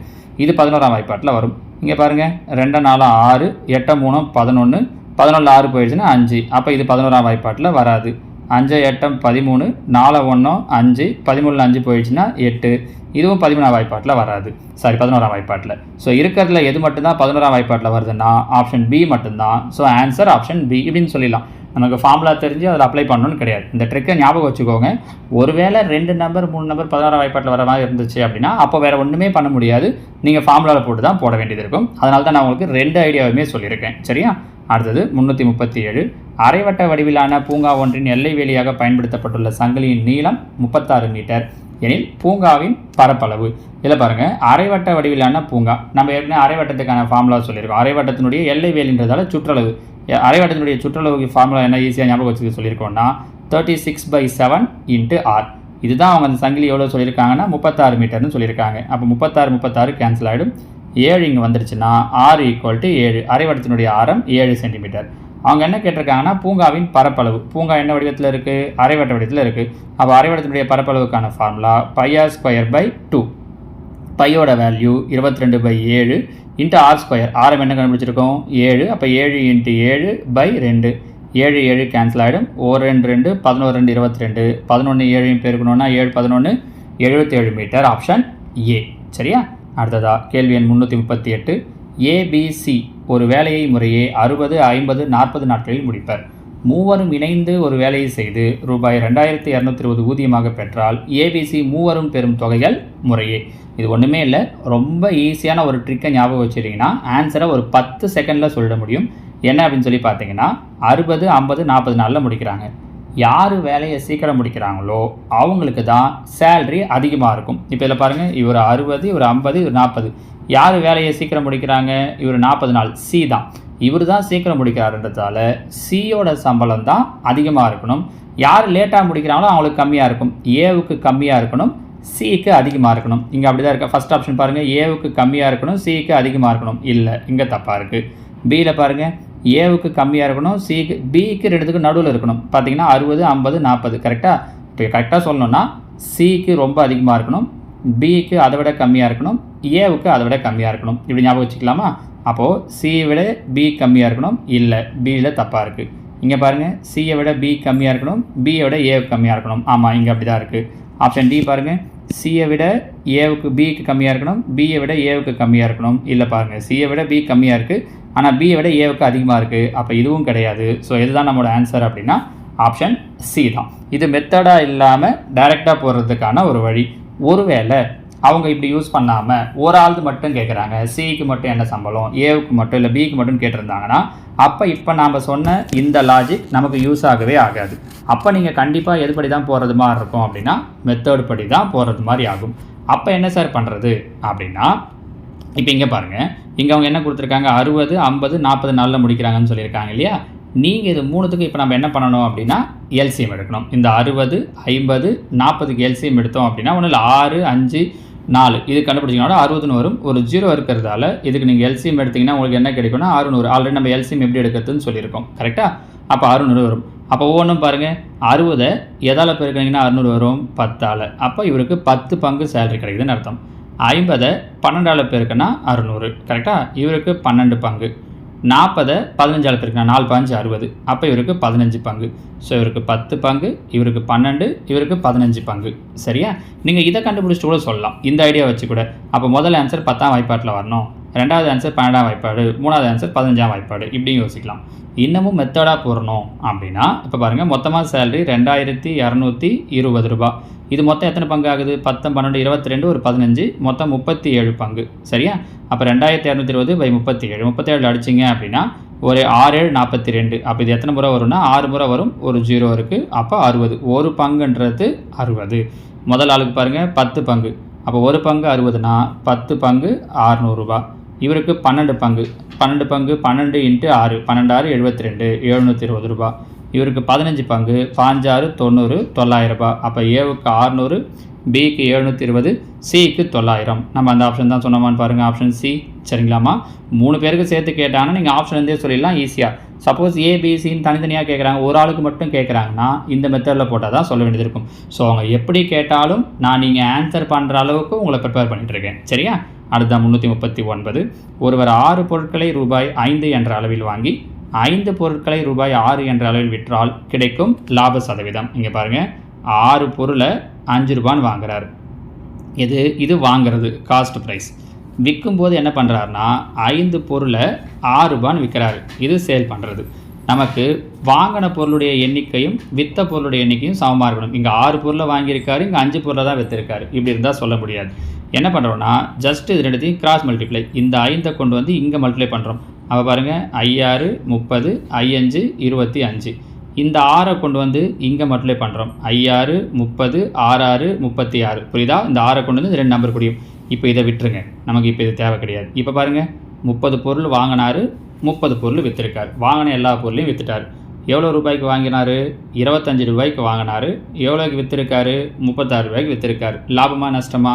இது 11ஆம் வாய்ப்பாட்டில் வரும். இங்கே பாருங்கள், 2 4 6 8 3 11, 11ல் 6 போயிடுச்சுன்னா 5. அப்போ இது 11ஆம் வாய்ப்பாட்டில் வராது. 5 8 13, 4 1 5, 13ல் 5 போயிடுச்சுன்னா 8. இதுவும் 13ஆம் வாய்ப்பாட்டில் வராது. சாரி, 11ஆம் வாய்ப்பாட்டில். ஸோ இருக்கிறதுல எது மட்டும்தான் 11ஆம் வாய்ப்பாட்டில் வருதுன்னா ஆப்ஷன் பி மட்டும்தான். ஸோ ஆன்சர் ஆப்ஷன் பி இப்படின்னு சொல்லிடலாம். நமக்கு ஃபார்முலா தெரிஞ்சு அதில் அப்ளை பண்ணணும்னு கிடையாது. இந்த ட்ரிக்கை ஞாபகம் வச்சுக்கோங்க. ஒருவேளை 2 நம்பர் 3 நம்பர் 16ஆம் வாய்ப்பாட்டில் வர மாதிரி இருந்துச்சு அப்படின்னா அப்போ வேறு ஒன்றுமே பண்ண முடியாது. நீங்கள் ஃபார்முலாவில் போட்டு தான் போட வேண்டியது இருக்கும். அதனால தான் நான் உங்களுக்கு 2 ஐடியாவுமே சொல்லியிருக்கேன். சரியா? அடுத்தது 337. அரைவட்ட வடிவிலான பூங்கா ஒன்றின் எல்லை வேலியாக பயன்படுத்தப்பட்டுள்ள சங்கிலியின் நீளம் 36 மீட்டர் எனில் பூங்காவின் பரப்பளவு. இதில் பாருங்கள், அரைவட்ட வடிவிலான பூங்கா. நம்ம ஏற்கனவே அரைவட்டத்துக்கான ஃபார்முலா சொல்லியிருக்கோம். அரைவட்டத்தினுடைய எல்லை வேலின்றதால சுற்றளவு. அரைவட்டத்தினுடைய சுற்றளவுக்கு ஃபார்முலா என்ன ஈஸியாக ஞாபகம் வச்சுக்க சொல்லியிருக்கோம்னா 36/7 × r. இதுதான் அவங்க அந்த சங்கிலி எவ்வளோ சொல்லியிருக்காங்கன்னா 36 மீட்டர்னு சொல்லியிருக்காங்க. அப்போ 36 கேன்சல் ஆகிடும். 7 இங்கே வந்துருச்சுன்னா r = 7. அரைவட்டத்தினுடைய ஆரம் 7 சென்டிமீட்டர். அவங்க என்ன கேட்டிருக்காங்கன்னா பூங்காவின் பரப்பளவு. பூங்கா என்ன வடிவத்தில் இருக்குது? அரைவட்ட வடிவத்தில் இருக்குது. அப்போ அரைவட்டத்தினுடைய பரப்பளவுக்கான ஃபார்முலா πr²/2. பையோட வேல்யூ 22/7 × r². ஆரம் என்ன கண்டுபிடிச்சிருக்கோம்? 7. அப்போ 7 × 7/2. 7 கேன்சல் ஆகிடும். 1 2 2 11 2 22. 11 7 பெருக்கணும்னா 7 11 77 மீட்டர் ஆப்ஷன் ஏ. சரியா? அடுத்ததா கேள்வி எண் 338. ஏபிசி ஒரு வேலையை முறையே 60, 50, 40 நாட்களில் முடிப்பர். மூவரும் இணைந்து ஒரு வேலையை செய்து ரூபாய் 2220 ஊதியமாக பெற்றால் ஏபிசி மூவரும் பெறும் தொகைகள் முறையே. இது ஒன்றுமே இல்லை, ரொம்ப ஈஸியான ஒரு ட்ரிக்கை ஞாபகம் வச்சுட்டிங்கன்னா ஆன்சரை ஒரு 10 செகண்டில் சொல்ல முடியும். என்ன அப்படின்னு சொல்லி பார்த்தீங்கன்னா 60, 50, 40 நாளில் முடிக்கிறாங்க. யார் வேலையை சீக்கிரம் முடிக்கிறாங்களோ அவங்களுக்கு தான் சேல்ரி அதிகமாக இருக்கும். இப்போ இதில் பாருங்கள், இவர் 60, இவர் 50, இவர் 40. யார் வேலையை சீக்கிரம் முடிக்கிறாங்க? இவர் 40 நாள். சி தான், இவர் தான் சீக்கிரம் முடிக்கிறாருன்றதால சியோட சம்பளம் தான் அதிகமாக இருக்கணும். யார் லேட்டாக முடிக்கிறாங்களோ அவங்களுக்கு கம்மியாக இருக்கும். ஏவுக்கு கம்மியாக இருக்கணும், சிக்கு அதிகமாக இருக்கணும். இங்கே அப்படி தான் இருக்குது. ஃபஸ்ட் ஆப்ஷன் பாருங்கள், ஏவுக்கு கம்மியாக இருக்கணும், சிக்கு அதிகமாக இருக்கணும். இல்லை, இங்கே தப்பாக இருக்குது. பியில் பாருங்கள், ஏவுக்கு கம்மியாக இருக்கணும், சிக்கு பிக்கு ரெண்டுத்துக்கு நடுவில் இருக்கணும். பார்த்தீங்கன்னா 60, 50, 40. கரெக்டாக? இப்போ கரெக்டாக சொல்லணும்னா சிக்கு ரொம்ப அதிகமாக இருக்கணும், பிக்கு அதை விட கம்மியாக இருக்கணும், ஏவுக்கு அதை விட கம்மியாக இருக்கணும். இப்படி ஞாபகம் வச்சுக்கலாமா? அப்போது சியை விட பி கம்மியாக இருக்கணும். இல்லை, பியில் தப்பாக இருக்குது. இங்கே பாருங்கள், சியை விட பி கம்மியாக இருக்கணும், பியை விட ஏவுக்கு கம்மியாக இருக்கணும். ஆமாம், இங்கே அப்படி தான் இருக்குது. ஆப்ஷன் டி பாருங்கள், சியை விட ஏவுக்கு பிக்கு கம்மியாக இருக்கணும், பியை விட ஏவுக்கு கம்மியாக இருக்கணும். இல்லை பாருங்கள், சியை விட பி கம்மியாக இருக்குது, ஆனால் பியை விட ஏவுக்கு அதிகமாக இருக்குது. அப்போ இதுவும் கிடையாது. ஸோ இதுதான் நம்மளோட ஆன்சர் அப்படின்னா ஆப்ஷன் சி தான். இது மெத்தடாக இல்லாமல் டைரெக்டாக போடுறதுக்கான ஒரு வழி. ஒருவேளை அவங்க இப்படி யூஸ் பண்ணாமல் ஒரு ஆளுக்கு மட்டும் கேட்குறாங்க, சிக்கு மட்டும் என்ன சம்பளம், ஏவுக்கு மட்டும் இல்லை பிக்கு மட்டும் கேட்டிருந்தாங்கன்னா அப்போ இப்போ நாம் சொன்ன இந்த லாஜிக் நமக்கு யூஸ் ஆகவே ஆகாது. அப்போ நீங்கள் கண்டிப்பாக எதுபடி தான் போகிறது மாதிரி இருக்கும் அப்படின்னா மெத்தட் படி தான் போகிறது மாதிரி ஆகும். அப்போ என்ன சார் பண்ணுறது அப்படின்னா, இப்போ இங்கே பாருங்கள், இங்கே அவங்க என்ன கொடுத்துருக்காங்க, 60, 50, 40 நாளில் முடிக்கிறாங்கன்னு சொல்லியிருக்காங்க இல்லையா? நீங்கள் இது மூணுத்துக்கு இப்போ நம்ம என்ன பண்ணணும் அப்படின்னா எல்சிஎம் எடுக்கணும். இந்த 60, 50, 40க்கு எல்சிஎம் எடுத்தோம் அப்படின்னா ஒன்றும் இல்லை, 6, 5, 4 இது கண்டுபிடிச்சிங்கன்னா 60ன்னு வரும். ஒரு 0 இருக்கிறதால இதுக்கு நீங்கள் எல்சிஎம் எடுத்திங்கன்னா உங்களுக்கு என்ன கிடைக்கும்னா 600. ஆல்ரெடி நம்ம எல்சிஎம் எப்படி எடுக்கிறதுன்னு சொல்லியிருக்கோம். கரெக்டாக? அப்போ 600 வரும். அப்போ ஒவ்வொன்றும் பாருங்கள், 60 எதால் பெருக்கினீங்கன்னா 600 வரும், 10ஆல். அப்போ இவருக்கு 10 பங்கு சேலரி கிடைக்குதுன்னு அர்த்தம். 50 12ஆல் பெருக்குன்னா 600. கரெக்டாக? இவருக்கு 12 பங்கு. 40 15ஆல் பெருக்குனா 4 5 60. அப்போ இவருக்கு 15 பங்கு. ஸோ இவருக்கு 10 பங்கு, இவருக்கு 12, இவருக்கு 15 பங்கு. சரியா? நீங்கள் இதை கண்டுபிடிச்சிட்டு கூட சொல்லலாம், இந்த ஐடியா வச்சு கூட. அப்போ முதல் ஆன்சர் 10ஆம் வாய்ப்பாட்டில் வரணும், ரெண்டாவது ஆன்சர் 12ஆம் வாய்ப்பாடு, மூணாவது ஆன்சர் 15ஆம் வாய்ப்பாடு, இப்படியும் யோசிக்கலாம். இன்னமும் மெத்தடாக போடணும் அப்படின்னா இப்போ பாருங்கள், மொத்தமாக சேலரி 2220 ரூபா. இது மொத்தம் எத்தனை பங்கு ஆகுது? 10, 12, 22, ஒரு 15, மொத்தம் 37 பங்கு. சரியா? அப்போ 2220 / 37, 37 அடிச்சிங்க அப்படின்னா ஒரு 6 7 42. அப்போ இது எத்தனை முறை வரும்னா 6 முறை வரும், ஒரு 0 இருக்குது. அப்போ 60. ஒரு பங்குன்றது 60. முதல் ஆளுக்கு பாருங்கள் 10 பங்கு. அப்போ ஒரு பங்கு 60னா 10 பங்கு 600 ரூபா. இவருக்கு 12 பங்கு. 12 பங்கு 12 × 6, 12 6 72, 720 ரூபா. இவருக்கு 15 பங்கு, 5 6 90, 900 ரூபா. அப்போ ஏவுக்கு 600, பிக்கு 720, சிக்கு 900. நம்ம அந்த ஆப்ஷன் தான் சொன்னோமான்னு பாருங்கள், ஆப்ஷன் சி. சரிங்களாம்மா? 3 பேருக்கு சேர்த்து கேட்டாங்கன்னா நீங்கள் ஆப்ஷன்லேருந்தே சொல்லிடலாம் ஈஸியாக. சப்போஸ் ஏபிசின்னு தனித்தனியாக கேட்குறாங்க, ஒரு ஆளுக்கு மட்டும் கேட்குறாங்கன்னா இந்த மெத்தடில் போட்டால் தான் சொல்ல வேண்டியது இருக்கும். ஸோ அவங்க எப்படி கேட்டாலும் நான் நீங்கள் ஆன்சர் பண்ணுற அளவுக்கு உங்களை ப்ரிப்பேர் பண்ணிட்டுருக்கேன். சரியா? அடுத்த 339. ஒருவர் 6 பொருட்களை ரூபாய் 5 என்ற அளவில் வாங்கி 5 பொருட்களை ரூபாய் 6 என்ற அளவில் விற்றால் கிடைக்கும் லாப சதவீதம். இங்கே பாருங்கள், 6 பொருளை 5 ரூபான்னு வாங்குறாரு. இது வாங்குறது காஸ்ட் ப்ரைஸ். விற்கும்போது என்ன பண்ணுறாருனா 5 பொருளை 6 ரூபான்னு விற்கிறாரு. இது சேல் பண்ணுறது. நமக்கு வாங்கின பொருளுடைய எண்ணிக்கையும் விற்ற பொருளுடைய எண்ணிக்கையும் சமமாக இருக்கணும். இங்கே 6 பொருளை வாங்கியிருக்காரு, இங்கே 5 பொருளை தான் விற்றுருக்காரு. இப்படி இருந்தால் சொல்ல முடியாது. என்ன பண்ணுறோன்னா ஜஸ்ட் இது ரெண்டுத்தையும் கிராஸ் மல்டிப்ளை, இந்த 5 கொண்டு வந்து இங்கே மல்டிப்ளை பண்ணுறோம். அப்போ பாருங்கள், 5 6 30, 5 25. இந்த 6 கொண்டு வந்து இங்கே மல்டிப்ளை பண்ணுறோம். 5 30, 6 36. புரியுதா? இந்த 6 கொண்டு வந்து 2 நம்பர் முடியும். இப்போ இதை விட்டுருங்க, நமக்கு இப்போ இது தேவை கிடையாது. இப்போ பாருங்கள், 30 பொருள் வாங்கினார், 30 பொருள் விற்றுருக்கார். வாங்கின எல்லா பொருளையும் விற்றுட்டார். எவ்வளோ ரூபாய்க்கு வாங்கினார்? 25 ரூபாய்க்கு வாங்கினார். எவ்வளோக்கு விற்றுருக்காரு? 36 ரூபாய்க்கு விற்றுருக்காரு. லாபமாக நஷ்டமா?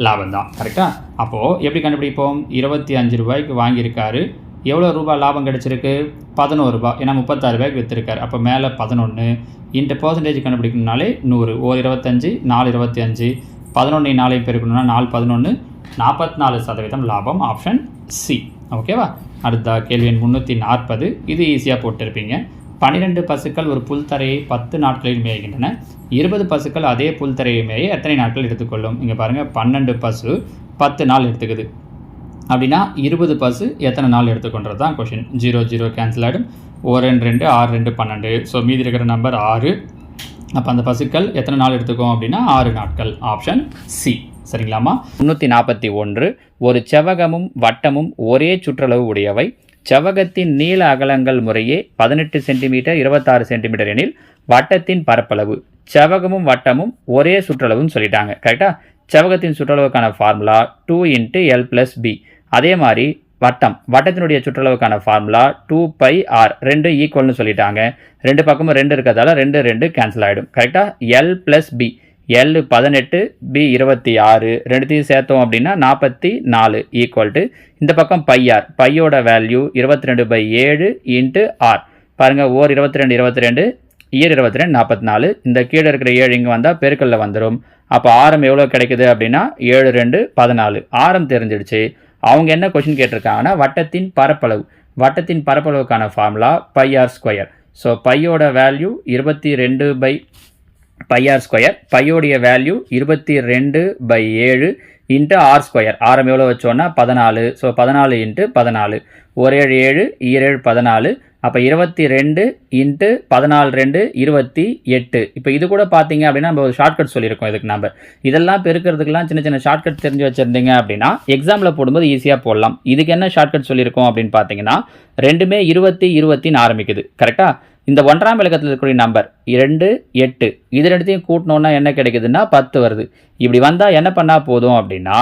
லாபம் தான். கரெக்டாக? அப்போது எப்படி கண்டுபிடிப்போம்? 25 ரூபாய்க்கு வாங்கியிருக்காரு. எவ்வளோ ரூபாய் லாபம் கிடச்சிருக்கு? 11 ரூபா. ஏன்னா 36 ரூபாய்க்கு விற்றுருக்காரு. அப்போ மேலே 11 இன்ட்டு பர்சன்டேஜ் கண்டுபிடிக்கணும்னாலே 100. 25 4 25, 11 4 பெருக்கணும்னா 4 11, 44% லாபம். Option C. ஓகேவா? அடுத்த கேள்வி எண் 340. இது ஈஸியாக போட்டிருப்பீங்க. 12 பசுக்கள் ஒரு புல்தரையை 10 நாட்களில் மேய்கின்றன. 20 பசுக்கள் அதே புல்தரையை மேய எத்தனை நாட்கள் எடுத்துக்கொள்ளும்? இங்கே பாருங்கள், 12 பசு 10 நாள் எடுத்துக்குது அப்படின்னா 20 பசு எத்தனை நாள் எடுத்துக்கொண்டது தான் கொஷின். 0 0 கேன்சல் ஆகிடும். 1 2 6 2 12. ஸோ மீதி இருக்கிற நம்பர் 6. அப்போ அந்த பசுக்கள் எத்தனை நாள் எடுத்துக்கும் அப்படின்னா 6 நாட்கள். Option C. சரிங்களாமா? 341. ஒரு செவ்வகமும் வட்டமும் ஒரே சுற்றளவு உடையவை. செவ்வகத்தின் நீள அகலங்கள் முறையே 18 சென்டிமீட்டர் 26 சென்டிமீட்டர் எனில் வட்டத்தின் பரப்பளவு. செவ்வகமும் வட்டமும் ஒரே சுற்றளவுன்னு சொல்லிட்டாங்க. கரெக்டாக? செவ்வகத்தின் சுற்றளவுக்கான ஃபார்முலா 2 × L + B. அதே மாதிரி வட்டத்தினுடைய சுற்றளவுக்கான ஃபார்முலா 2πr. 2 ஈக்குவல்னு சொல்லிட்டாங்க. ரெண்டு பக்கமும் 2 இருக்கிறதால 2 2 கேன்சல் ஆகிடும். கரெக்டாக? L + B. L 18, B 26. ரெண்டுத்தையும் சேர்த்தோம் அப்படின்னா 44 ஈக்குவல் டு இந்த பக்கம் πr. பையோட வேல்யூ 22/7 × r. பாருங்கள், ஓர் 22 22, ஈர் 22 44. இந்த கீழே இருக்கிற 7 இங்கே வந்தால் பெருக்கல்ல வந்துடும். அப்போ ஆரம் எவ்வளோ கிடைக்குது அப்படின்னா 7 2 14. ஆரம் தெரிஞ்சிடுச்சு. அவங்க என்ன கொஷின் கேட்டிருக்காங்கன்னா வட்டத்தின் பரப்பளவு. வட்டத்தின் பரப்பளவுக்கான ஃபார்முலா πr². ஸோ பையோட வேல்யூ 22/πr². பையோடைய வேல்யூ 22/7 × r². ஆரம் எவ்வளோ வச்சோன்னா 14. ஸோ 14 × 14. ஒரு 7 7, ஈர் 7 14. அப்போ 22 × 14 2 28. இப்போ இது கூட பார்த்தீங்க அப்படின்னா நம்ம ஒரு ஷார்ட்கட் சொல்லியிருக்கோம். இதுக்கு நம்ம இதெல்லாம் பெருக்கிறதுக்கெல்லாம் சின்ன சின்ன ஷார்ட்கட் தெரிஞ்சு வச்சுருந்தீங்க அப்படின்னா எக்ஸாமில் போடும்போது ஈஸியாக போடலாம். இதுக்கு என்ன ஷார்ட்கட் சொல்லியிருக்கோம் அப்படின்னு பார்த்தீங்கன்னா ரெண்டுமே 20 20 ஆரம்பிக்குது. கரெக்டாக? இந்த 1ஆம் இலக்கத்தில் இருக்கக்கூடிய நம்பர் 2 8. இது ரெண்டுத்தையும் கூட்டினோன்னா என்ன கிடைக்குதுன்னா 10 வருது. இப்படி வந்தால் என்ன பண்ணால் போதும் அப்படின்னா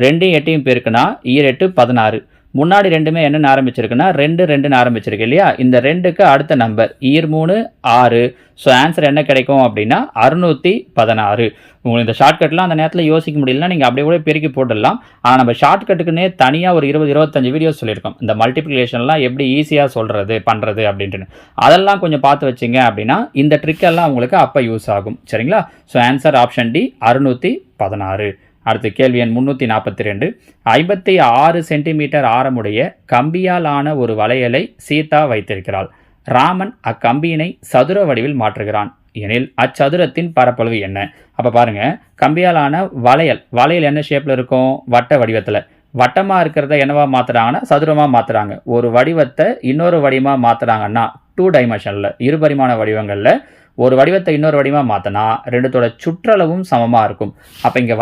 2 8 பெருக்குனா ஈர் 8 16. முன்னாடி ரெண்டுமே என்னென்னு ஆரம்பிச்சிருக்குன்னா 2 2 ஆரம்பிச்சிருக்கு இல்லையா? இந்த 2க்கு அடுத்த நம்பர் ஈர் 3 6. ஸோ ஆன்சர் என்ன கிடைக்கும் அப்படின்னா 616. உங்களுக்கு இந்த ஷார்ட்கட்லாம் அந்த நேரத்தில் யோசிக்க முடியலன்னா நீங்கள் அப்படியே கூட பெருக்கி போட்டுடலாம். ஆனால் நம்ம ஷார்ட்கட்டுக்குன்னே தனியாக ஒரு 20 25 வீடியோஸ் சொல்லியிருக்கோம். இந்த மல்டிப்ளிகேஷன்லாம் எப்படி ஈஸியாக பண்ணுறது அப்படின்ட்டு அதெல்லாம் கொஞ்சம் பார்த்து வச்சிங்க அப்படின்னா இந்த ட்ரிக்கெல்லாம் உங்களுக்கு அப்போ யூஸ் ஆகும். சரிங்களா? So answer option D 616. அடுத்து கேள்வி எண் 342. 56 சென்டிமீட்டர் ஆரமுடைய கம்பியால் ஆன ஒரு வளையலை சீதா வைத்திருக்கிறாள். ராமன் அக்கம்பியினை சதுர வடிவில் மாற்றுகிறான் எனில் அச்சதுரத்தின் பரப்பளவு என்ன? அப்போ பாருங்கள், கம்பியாலான வளையல் என்ன ஷேப்பில் இருக்கும்? வட்ட வடிவத்தில். வட்டமாக இருக்கிறத என்னவா மாற்றுறாங்கன்னா சதுரமாக மாற்றுறாங்க. ஒரு வடிவத்தை இன்னொரு வடிவமாக மாற்றுறாங்கன்னா 2 டைமென்ஷனில் இருபரிமாண வடிவங்களில் ஒரு வடிவத்தை இன்னொரு வடிவமாக மாற்றினா ரெண்டுத்தோட சுற்றளவும் சமமாக இருக்கும். அப்போ இங்கே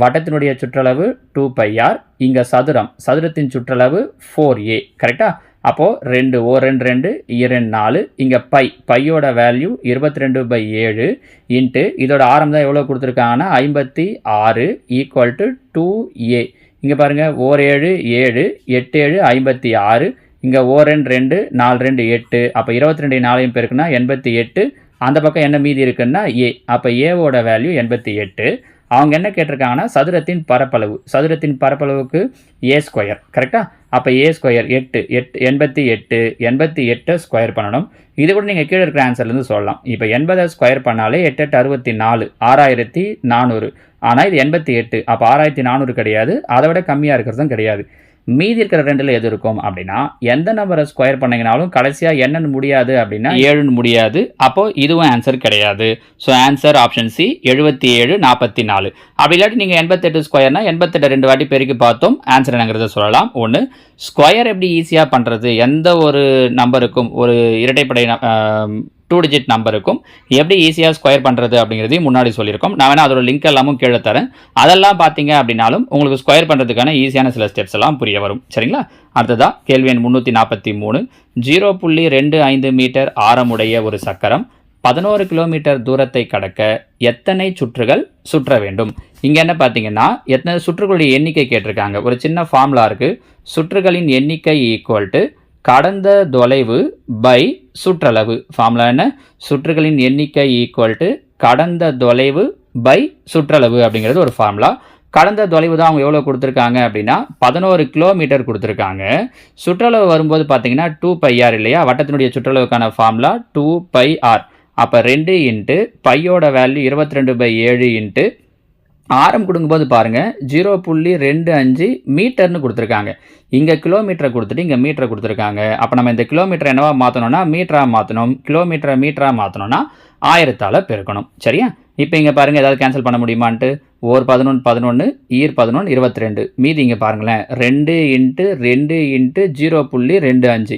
வட்டத்தினுடைய சுற்றளவு 2πr. இங்கே சதுரத்தின் சுற்றளவு 4a. கரெக்டாக? அப்போது 2 2 2, 2 4. இங்கே பையோட வேல்யூ 22/7 இன்ட்டு இதோட ஆரம் தான் எவ்வளோ கொடுத்துருக்காங்கன்னா 56 ஈக்குவல் டு 2a. இங்கே பாருங்கள், 7 7, 8 7 56. இங்கே 2 2, 4 2 8. அப்போ 22 4 பெருக்குன்னா 88. அந்த பக்கம் என்ன மீதி இருக்குன்னா ஏ. அப்போ ஏவோட வேல்யூ 88. அவங்க என்ன கேட்டிருக்காங்கன்னா சதுரத்தின் பரப்பளவுக்கு a². கரெக்டாக? அப்போ a², 88 ஸ்கொயர் பண்ணணும். இது கூட நீங்கள் கீழே இருக்கிற ஆன்சர்லேருந்து சொல்லலாம். இப்போ 80 ஸ்கொயர் பண்ணாலே 8 8 64, 6400. ஆனால் இது 88. அப்போ 6400 கிடையாது, அதை விட கம்மியாக இருக்கிறதும் கிடையாது. மீதி இருக்கிற ரெண்டில் எது இருக்கும் அப்படின்னா எந்த நம்பரை ஸ்கொயர் பண்ணிங்கனாலும் கடைசியாக என்னன்னு முடியாது அப்படின்னா 7 முடியாது. அப்போது இதுவும் ஆன்சர் கிடையாது. So answer option C 77 44. அப்படி இல்லாட்டி நீங்கள் 88 ஸ்கொயர்னா 88 2 வாட்டி பெருக்கி பார்த்தோம் ஆன்சர் என்னங்கிறத சொல்லலாம். ஒன்று ஸ்கொயர் எப்படி ஈஸியாக பண்ணுறது, எந்த ஒரு நம்பருக்கும் ஒரு இரட்டைப்படை 2 டிஜிட் நம்பருக்கும் எப்படி ஈஸியாக ஸ்கொயர் பண்ணுறது அப்படிங்கிறதையும் முன்னாடி சொல்லியிருக்கோம். நான் வேணால் அதோட லிங்க் எல்லாமும் கீழே தரேன். அதெல்லாம் பார்த்தீங்க அப்படின்னாலும் உங்களுக்கு ஸ்கொயர் பண்ணுறதுக்கான ஈஸியான சில ஸ்டெப்ஸ் எல்லாம் புரிய வரும். சரிங்களா? அடுத்ததாக கேள்வி எண் 343. 0.25 மீட்டர் ஆரமுடைய ஒரு சக்கரம் 11 கிலோமீட்டர் தூரத்தை கடக்க எத்தனை சுற்றுகள் சுற்ற வேண்டும்? இங்கே என்ன பார்த்தீங்கன்னா எத்தனை சுற்றுகளுடைய எண்ணிக்கை கேட்டிருக்காங்க. ஒரு சின்ன ஃபார்முலா இருக்குது. சுற்றுகளின் எண்ணிக்கை ஈக்குவல் டு கடந்த தொலைவு பை சுற்றளவு. ஃபார்முலா என்ன? சுற்றுகளின் எண்ணிக்கை ஈக்குவல் டு கடந்த தொலைவு பை சுற்றளவு அப்படிங்கிறது ஒரு ஃபார்முலா. கடந்த தொலைவு தான் அவங்க எவ்வளோ கொடுத்துருக்காங்க அப்படின்னா 11 கிலோமீட்டர் கொடுத்துருக்காங்க. சுற்றளவு வரும்போது பார்த்தீங்கன்னா 2πr இல்லையா? வட்டத்தினுடைய சுற்றளவுக்கான ஃபார்முலா 2πr. அப்போ 2 இன்ட்டு பையோட வேல்யூ 22/7 இன்ட்டு ஆரம் கொடுக்கும்போது பாருங்கள் 0.25 மீட்டர்னு கொடுத்துருக்காங்க. இங்கே கிலோமீட்டரை கொடுத்துட்டு இங்கே மீட்டரை கொடுத்துருக்காங்க. அப்போ நம்ம இந்த கிலோமீட்டர் என்னவா மாற்றணும்னா மீட்டராக மாற்றணும். கிலோமீட்டரை மீட்டராக மாற்றணும்னா 1000ஆல் பெருக்கணும். சரியா? இப்போ இங்கே பாருங்கள் ஏதாவது கேன்சல் பண்ண முடியுமான்ட்டு. ஓர் 11 11 ஈர் 11 22. மீதி இங்கே பாருங்களேன் 2 × 2 × 0.25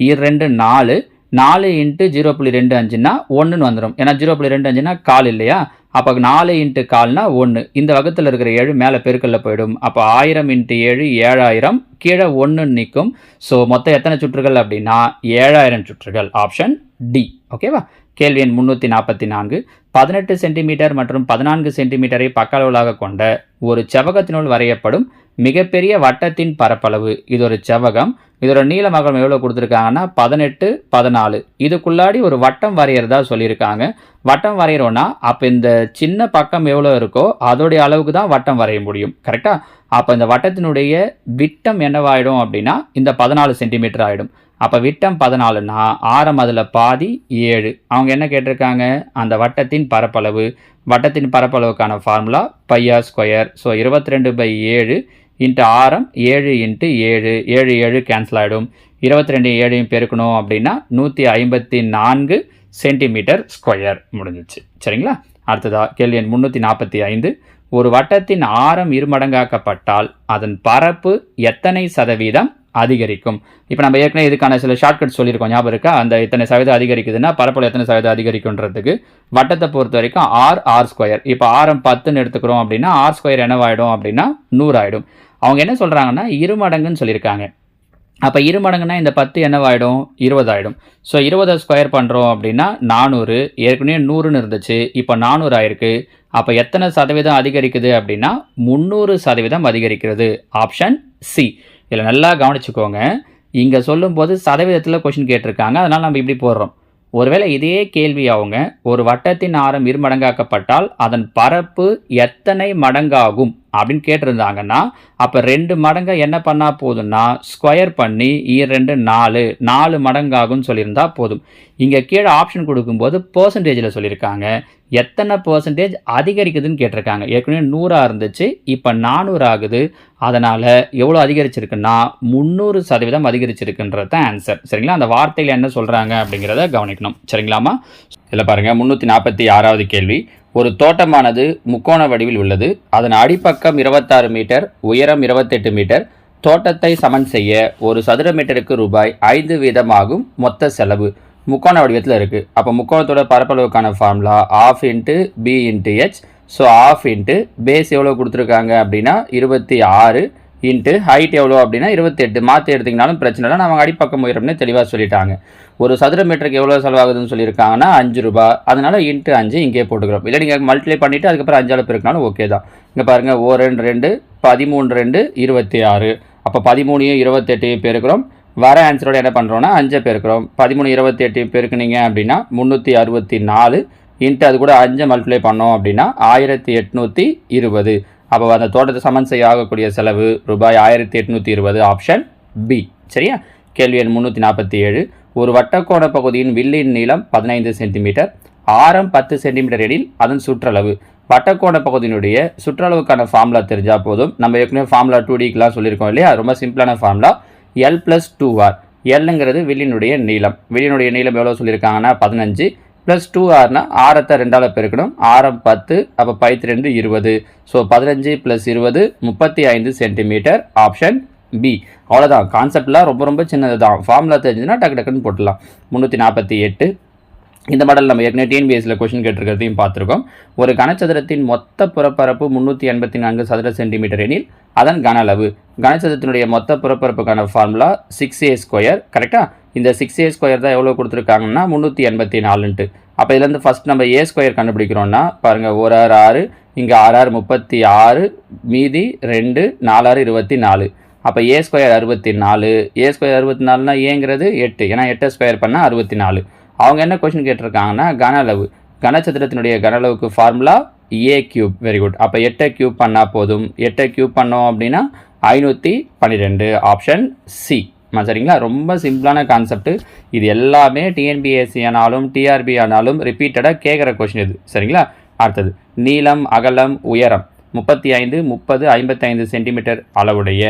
ஈர் 2 4 4 × 0.25னா 1ன்னு வந்துடும். ஏன்னா 0.25னா கால் இல்லையா? அப்போ 4 × கால்னா 1. இந்த வகத்தில் இருக்கிற 7 மேலே பெருக்கல்ல போயிடும். அப்போ 1000 × 7 7000, கீழே 1 நிற்கும். ஸோ மொத்தம் எத்தனை சுற்றுகள் அப்படின்னா 7000 சுற்றுகள். Option D. ஓகேவா? கேள்வி எண் 344. 18 சென்டிமீட்டர் மற்றும் 14 சென்டிமீட்டரை பக்க அளவுகளாக கொண்ட ஒரு செவ்வகத்தினுள் வரையப்படும் மிகப்பெரிய வட்டத்தின் பரப்பளவு. இது ஒரு செவ்வகம். இதோட நீள அகலம் எவ்வளோ கொடுத்துருக்காங்கன்னா 18 14. இதுக்குள்ளாடி ஒரு வட்டம் வரைகிறதா சொல்லியிருக்காங்க. வட்டம் வரைகிறோன்னா அப்போ இந்த சின்ன பக்கம் எவ்வளோ இருக்கோ அதோடைய அளவுக்கு தான் வட்டம் வரைய முடியும். கரெக்டாக? அப்போ இந்த வட்டத்தினுடைய விட்டம் என்னவாயிடும் அப்படின்னா இந்த 14 சென்டிமீட்டர் ஆகிடும். அப்போ விட்டம் 14னா ஆரம் அதில் பாதி 7. அவங்க என்ன கேட்டிருக்காங்க? அந்த வட்டத்தின் பரப்பளவு. வட்டத்தின் பரப்பளவுக்கான ஃபார்முலா πr². ஸோ 22/7 இன்ட்டு ஆரம் 7 × 7 7 7 கேன்சல் ஆகிடும். 22 7ஐயும் பெருக்கணும் அப்படின்னா 154 சென்டிமீட்டர் ஸ்கொயர். முடிஞ்சிச்சு. சரிங்களா? அடுத்ததா கேள்வி எண் 345. ஒரு வட்டத்தின் ஆரம் இருமடங்காக்கப்பட்டால் அதன் பரப்பு எத்தனை சதவீதம் அதிகரிக்கும்? இப்போ நம்ம ஏற்கனவே இதுக்கான சில ஷார்ட்கட் சொல்லியிருக்கோம், ஞாபகம் இருக்கா? அந்த இத்தனை சதவீதம் அதிகரிக்குதுன்னா பரப்பளவு எத்தனை சதவீதம் அதிகரிக்கும்ன்றதுக்கு வட்டத்தை பொறுத்த வரைக்கும் r². இப்போ ஆரம் 10ன்னு எடுத்துக்கிறோம் அப்படின்னா r² என்னவாயிடும் அப்படின்னா 100 ஆகிடும். அவங்க என்ன சொல்கிறாங்கன்னா இருமடங்குன்னு சொல்லியிருக்காங்க. அப்போ இருமடங்குன்னா இந்த 10 என்னவாயிடும் 20 ஆகிடும். ஸோ 20 ஸ்கொயர் பண்ணுறோம் அப்படின்னா 400. ஏற்கனவே 100ன்னு இருந்துச்சு, இப்போ 400 ஆயிருக்கு. அப்போ எத்தனை சதவீதம் அதிகரிக்குது அப்படின்னா 300% அதிகரிக்கிறது. Option C. இதில் நல்லா கவனிச்சுக்கோங்க. இங்கே சொல்லும்போது சதவீதத்தில் கொஷின் கேட்டிருக்காங்க, அதனால் நம்ம இப்படி போடுறோம். ஒருவேளை இதே கேள்வி அவங்க ஒரு வட்டத்தின் ஆரம் இருமடங்காக்கப்பட்டால் அதன் பரப்பு எத்தனை மடங்காகும் அப்படின்னு கேட்டிருந்தாங்கன்னா அப்போ 2 மடங்கை என்ன பண்ணால் போதும்னா ஸ்கொயர் பண்ணி 2 4 மடங்காகும்னு சொல்லியிருந்தா போதும். இங்கே கீழே ஆப்ஷன் கொடுக்கும்போது பர்சன்டேஜில் சொல்லியிருக்காங்க. எத்தனை பர்சன்டேஜ் அதிகரிக்குதுன்னு கேட்டிருக்காங்க. ஏற்கனவே 100 இருந்துச்சு, இப்போ 400 ஆகுது. அதனால் எவ்வளோ அதிகரிச்சிருக்குன்னா 300% அதிகரிச்சிருக்குன்றது தான் ஆன்சர். சரிங்களா? அந்த வார்த்தையில் என்ன சொல்கிறாங்க அப்படிங்கிறத கவனிக்கணும். சரிங்களாமா? இதில் பாருங்கள் 346வது கேள்வி. ஒரு தோட்டமானது முக்கோண வடிவில் உள்ளது. அதன் அடிப்பக்கம் 26 மீட்டர், உயரம் 28 மீட்டர். தோட்டத்தை சமன் செய்ய ஒரு சதுர மீட்டருக்கு ரூபாய் 5 வீதமாகும் மொத்த செலவு. முக்கோண வடிவத்தில் இருக்குது. அப்போ முக்கோணத்தோட பரப்பளவுக்கான formula ½ × b × h. So ½ base எவ்வளோ கொடுத்துருக்காங்க அப்படின்னா 26 இன்ட்டு ஹைட் எவ்வளோ அப்படின்னா 28. மாற்றி எடுத்திங்கனாலும் பிரச்சனை இல்லை, நம்ம அடிப்பக்கம் உயரம்னு தெளிவாக சொல்லிட்டாங்க. ஒரு சதுர மீட்டருக்கு எவ்வளோ செலவாகுதுன்னு சொல்லியிருக்காங்கன்னா 5 ரூபாய். அதனால் இன்ட்டு 5 இங்கே போட்டுக்கிறோம். இல்லை நீங்கள் மல்டிப்ளை பண்ணிவிட்டு அதுக்கப்புறம் 5ஆல் பெருக்கினாலும் ஓகே தான். இங்கே பாருங்கள் 1 2 13 2 26. அப்போ 13 28 பெருக்கிறோம். வர ஆன்சரோட என்ன பண்ணுறோன்னா 5 பெருக்கிறோம். 13 28 பெருக்குனீங்க அப்படின்னா 364 இன்ட்டு அது கூட 5 மல்டிப்ளை பண்ணோம் அப்படின்னா 1820. அப்போ அந்த தோட்டத்தை சமன் செய்ய ஆகக்கூடிய செலவு ரூபாய் 1820. Option B. சரியா? கேள்வி எண் 347. ஒரு வட்டக்கோண பகுதியின் வில்லின் நீளம் 15 சென்டிமீட்டர், ஆரம் 10 சென்டிமீட்டர் எனில் அதன் சுற்றளவு. வட்டக்கோண பகுதியினுடைய சுற்றளவுக்கான ஃபார்முலா தெரிஞ்சால் போதும். நம்ம ஏற்கனவே ஃபார்முலா 2Dக்கெலாம் சொல்லியிருக்கோம் இல்லையா? ரொம்ப சிம்பிளான ஃபார்முலா. L + 2R. Lங்கிறது வில்லினுடைய நீளம். வில்லினுடைய நீளம் எவ்வளோ சொல்லியிருக்காங்கன்னா 15 + 2Rனா ஆரத்தை 2ஆல் பெருக்கணும். ஆரம் 10, அப்போ 2 20. So 15 + 20 35 centimetre. Option B. அவ்வளோதான். கான்செப்ட்லாம் ரொம்ப ரொம்ப சின்னது தான். ஃபார்முலா தெரிஞ்சுன்னா டக்கு டக்குன்னு போட்டுடலாம். 348. இந்த மாடல் நம்ம ஏற்கனவே டிஎன்பிஎஸ்சியில் கொஷின் கேட்டிருக்கிறதையும் பார்த்துருக்கோம். ஒரு கனசதுரத்தின் மொத்த புறப்பரப்பு 384 சதுர சென்டிமீட்டர் எனில் அதன் கன அளவு. கனசதுரத்தினுடைய மொத்த புறப்பரப்புக்கான ஃபார்முலா 6a². கரெக்டாக? இந்த 6a² தான் எவ்வளோ கொடுத்துருக்காங்கன்னா 384ன்ட்டு. அப்போ இதுலேருந்து ஃபஸ்ட் நம்ம a² கண்டுபிடிக்கிறோன்னா பாருங்கள், 1 6 6, இங்கே 6 6 36, மீதி 2 4 6 24. அப்போ a² 64. a² 64னா ஏங்கிறது 8, ஏன்னா 8 ஸ்கொயர் பண்ணால் 64. அவங்க என்ன கொஷின் கேட்டிருக்காங்கன்னா கன அளவு. கனசதுரத்தினுடைய கன அளவுக்கு ஃபார்முலா a³. Very good. அப்போ 8 கியூப் பண்ணால் போதும். 8 கியூப் பண்ணோம் அப்படின்னா 512. Option C. சரிங்களா? ரொம்ப சிம்பிளான கான்செப்ட். இது எல்லாமே டிஎன்பிஎஸ்சி ஆனாலும் டிஆர்பி ஆனாலும் ரிப்பீட்டடாக கேட்குற கொஷின் இது. சரிங்களா? அடுத்தது நீளம், அகலம், உயரம். 35, 30, 55 சென்டிமீட்டர் அளவுடைய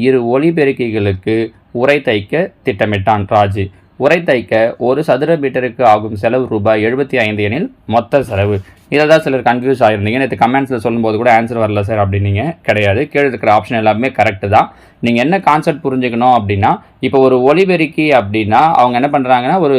இரு ஒலிபெருக்கிகளுக்கு உரை தைக்க திட்டமிட்டான் ராஜு. உரை தைக்க ஒரு சதுர மீட்டருக்கு ஆகும் செலவு ரூபாய் 75 எனில் மொத்த செலவு. இதில் தான் சிலர் கன்ஃபியூஸ் ஆகிருந்தீங்க. நேற்று கமெண்ட்ஸில் சொல்லும்போது கூட ஆன்சர் வரல சார் அப்படின்னீங்க. கிடையாது, கீழே இருக்கிற ஆப்ஷன் எல்லாமே கரெக்டு தான். நீங்கள் என்ன கான்செப்ட் புரிஞ்சுக்கணும் அப்படின்னா, இப்போ ஒரு ஒலிபெருக்கி அப்படின்னா அவங்க என்ன பண்ணுறாங்கன்னா, ஒரு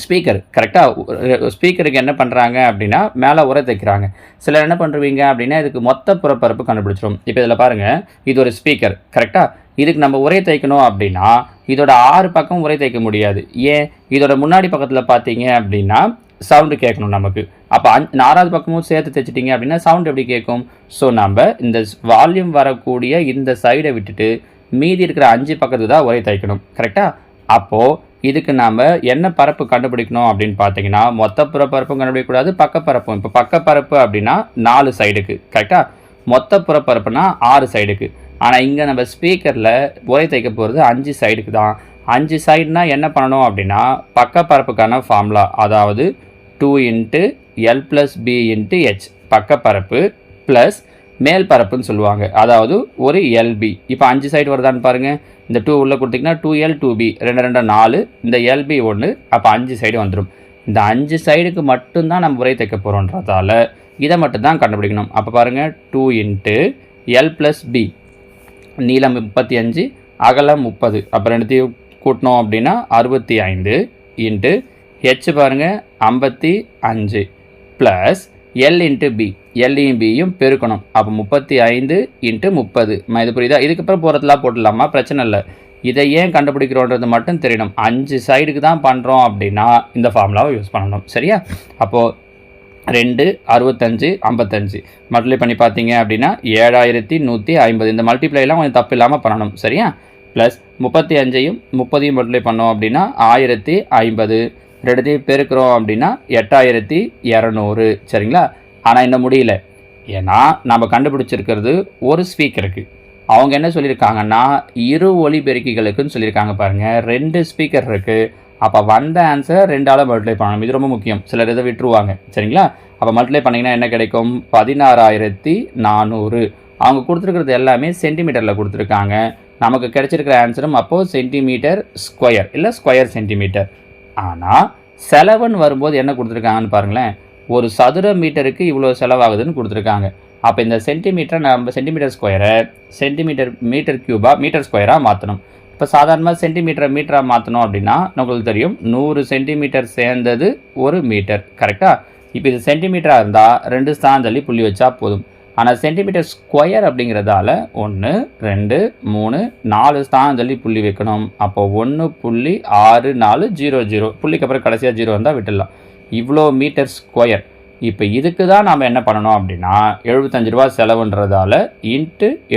ஸ்பீக்கர் கரெக்டாக ஸ்பீக்கருக்கு என்ன பண்ணுறாங்க அப்படின்னா மேலே உரை தைக்கிறாங்க. சிலர் என்ன பண்ணுறீங்க அப்படின்னா இதுக்கு மொத்த புறப்பரப்பு கண்டுபிடிச்சிடும். இப்போ இதில் பாருங்கள், இது ஒரு ஸ்பீக்கர் கரெக்டாக. இதுக்கு நம்ம உரை தைக்கணும் அப்படின்னா இதோட 6 பக்கம் உரை தைக்க முடியாது. ஏன்? இதோட முன்னாடி பக்கத்தில் பார்த்தீங்க அப்படின்னா சவுண்டு கேட்கணும் நமக்கு. அப்போ 6வது பக்கமும் சேர்த்து தைச்சிட்டிங்க அப்படின்னா சவுண்ட் எப்படி கேட்கும்? ஸோ நம்ம இந்த வால்யூம் வரக்கூடிய இந்த சைடை விட்டுட்டு மீதி இருக்கிற 5 பக்கத்துக்கு தான் உரை தைக்கணும் கரெக்டாக. அப்போது இதுக்கு நாம் என்ன பரப்பு கண்டுபிடிக்கணும் அப்படின்னு பார்த்தீங்கன்னா மொத்த புறப்பரப்பும் கண்டுபிடிக்கக்கூடாது, பக்கப்பரப்பும். இப்போ பக்கப்பரப்பு அப்படின்னா 4 சைடுக்கு கரெக்டாக, மொத்த புறப்பரப்புனா 6 சைடுக்கு. ஆனால் இங்கே நம்ம ஸ்பீக்கரில் உரை தைக்க போகிறது 5 சைடுக்கு தான். 5 சைடுனா என்ன பண்ணணும் அப்படின்னா பக்கப்பரப்புக்கான ஃபார்முலா, அதாவது 2 × L + B × H பக்கப்பரப்பு ப்ளஸ் மேல் பரப்புன்னு சொல்லுவாங்க, அதாவது ஒரு LB. இப்போ 5 சைடு வருதான்னு பாருங்கள். இந்த 2 உள்ளே கொடுத்திங்கன்னா 2L 2B 2 2 4, இந்த LB 1, அப்போ 5 சைடு வந்துடும். இந்த 5 சைடுக்கு மட்டும்தான் நம்ம உரை தைக்க போகிறோன்றதால இதை மட்டும்தான் கண்டுபிடிக்கணும். அப்போ பாருங்கள், 2 × L + B, நீளம் 35, அகலம் 30, அப்போ ரெண்டுத்தையும் கூட்டினோம் அப்படின்னா 65 × H பாருங்கள் 55 ப்ளஸ் L × B, எல்லையும் பியும் பெருக்கணும். அப்போ 35 × 30. இது புரியுதா? இதுக்கப்புறம் போகிறதுலாம் போட்டுடலாமா? பிரச்சனை இல்லை. இதை ஏன் கண்டுபிடிக்கிறோன்றது மட்டும் தெரியணும். 5 சைடுக்கு தான் பண்ணுறோம் அப்படின்னா இந்த ஃபார்முலாவை யூஸ் பண்ணணும். சரியா? அப்போது 2 65 55 மல்டிப்ளை பண்ணி பார்த்தீங்க அப்படின்னா 7150. இந்த மல்டிப்ளைலாம் கொஞ்சம் தப்பு இல்லாமல் பண்ணணும். சரியா? ப்ளஸ் 35ஐயும் 30ஐயும் மல்டிப்ளை பண்ணோம் அப்படின்னா 1050. ரெண்டுத்தையும் பெருக்கிறோம் அப்படின்னா 8200. சரிங்களா? ஆனால் இன்னும் முடியல. ஏன்னா நம்ம கண்டுபிடிச்சிருக்கிறது ஒரு ஸ்பீக்கருக்கு. அவங்க என்ன சொல்லியிருக்காங்கன்னா இரு ஒலிபெருக்கிகளுக்குன்னு சொல்லியிருக்காங்க. பாருங்கள், 2 ஸ்பீக்கர் இருக்குது. அப்போ வந்த ஆன்சர் 2ஆல் மல்டிப்ளை பண்ணணும். இது ரொம்ப முக்கியம். சிலர் இதை விட்டுருவாங்க. சரிங்களா? அப்போ மல்டிப்ளை பண்ணிங்கன்னா என்ன கிடைக்கும்? 16400. அவங்க கொடுத்துருக்கிறது எல்லாமே சென்டிமீட்டரில் கொடுத்துருக்காங்க. நமக்கு கிடைச்சிருக்கிற ஆன்சரும் அப்போது சென்டிமீட்டர் ஸ்கொயர் இல்லை ஸ்கொயர் சென்டிமீட்டர். ஆனால் செலவுன்னு வரும்போது என்ன கொடுத்துருக்காங்கன்னு பாருங்களேன், ஒரு சதுர மீட்டருக்கு இவ்வளோ செலவாகுதுன்னு கொடுத்துருக்காங்க. அப்போ இந்த சென்டிமீட்டரை நம்ம சென்டிமீட்டர் ஸ்கொயரை மீட்டர் க்யூபாக மீட்டர் ஸ்கொயராக மாற்றணும். இப்போ சாதாரணமாக சென்டிமீட்டரை மீட்டராக மாற்றணும் அப்படின்னா நம்மளுக்கு தெரியும் 100 சென்டிமீட்டர் சேர்ந்தது 1 மீட்டர் கரெக்டாக. இப்போ இது சென்டிமீட்டராக இருந்தால் 2 ஸ்தானம் தள்ளி புள்ளி வச்சா போதும். ஆனால் சென்டிமீட்டர் ஸ்கொயர் அப்படிங்கிறதால 1 2 3 4 ஸ்தானம் தள்ளி புள்ளி வைக்கணும். அப்போ 1.6400 புள்ளிக்கு அப்புறம் கடைசியாக 0 வந்தால் விட்டுடலாம். இவ்வளோ மீட்டர் ஸ்கொயர். இப்போ இதுக்கு தான் நாம் என்ன பண்ணணும் அப்படின்னா 75 ரூபா செலவுன்றதால ×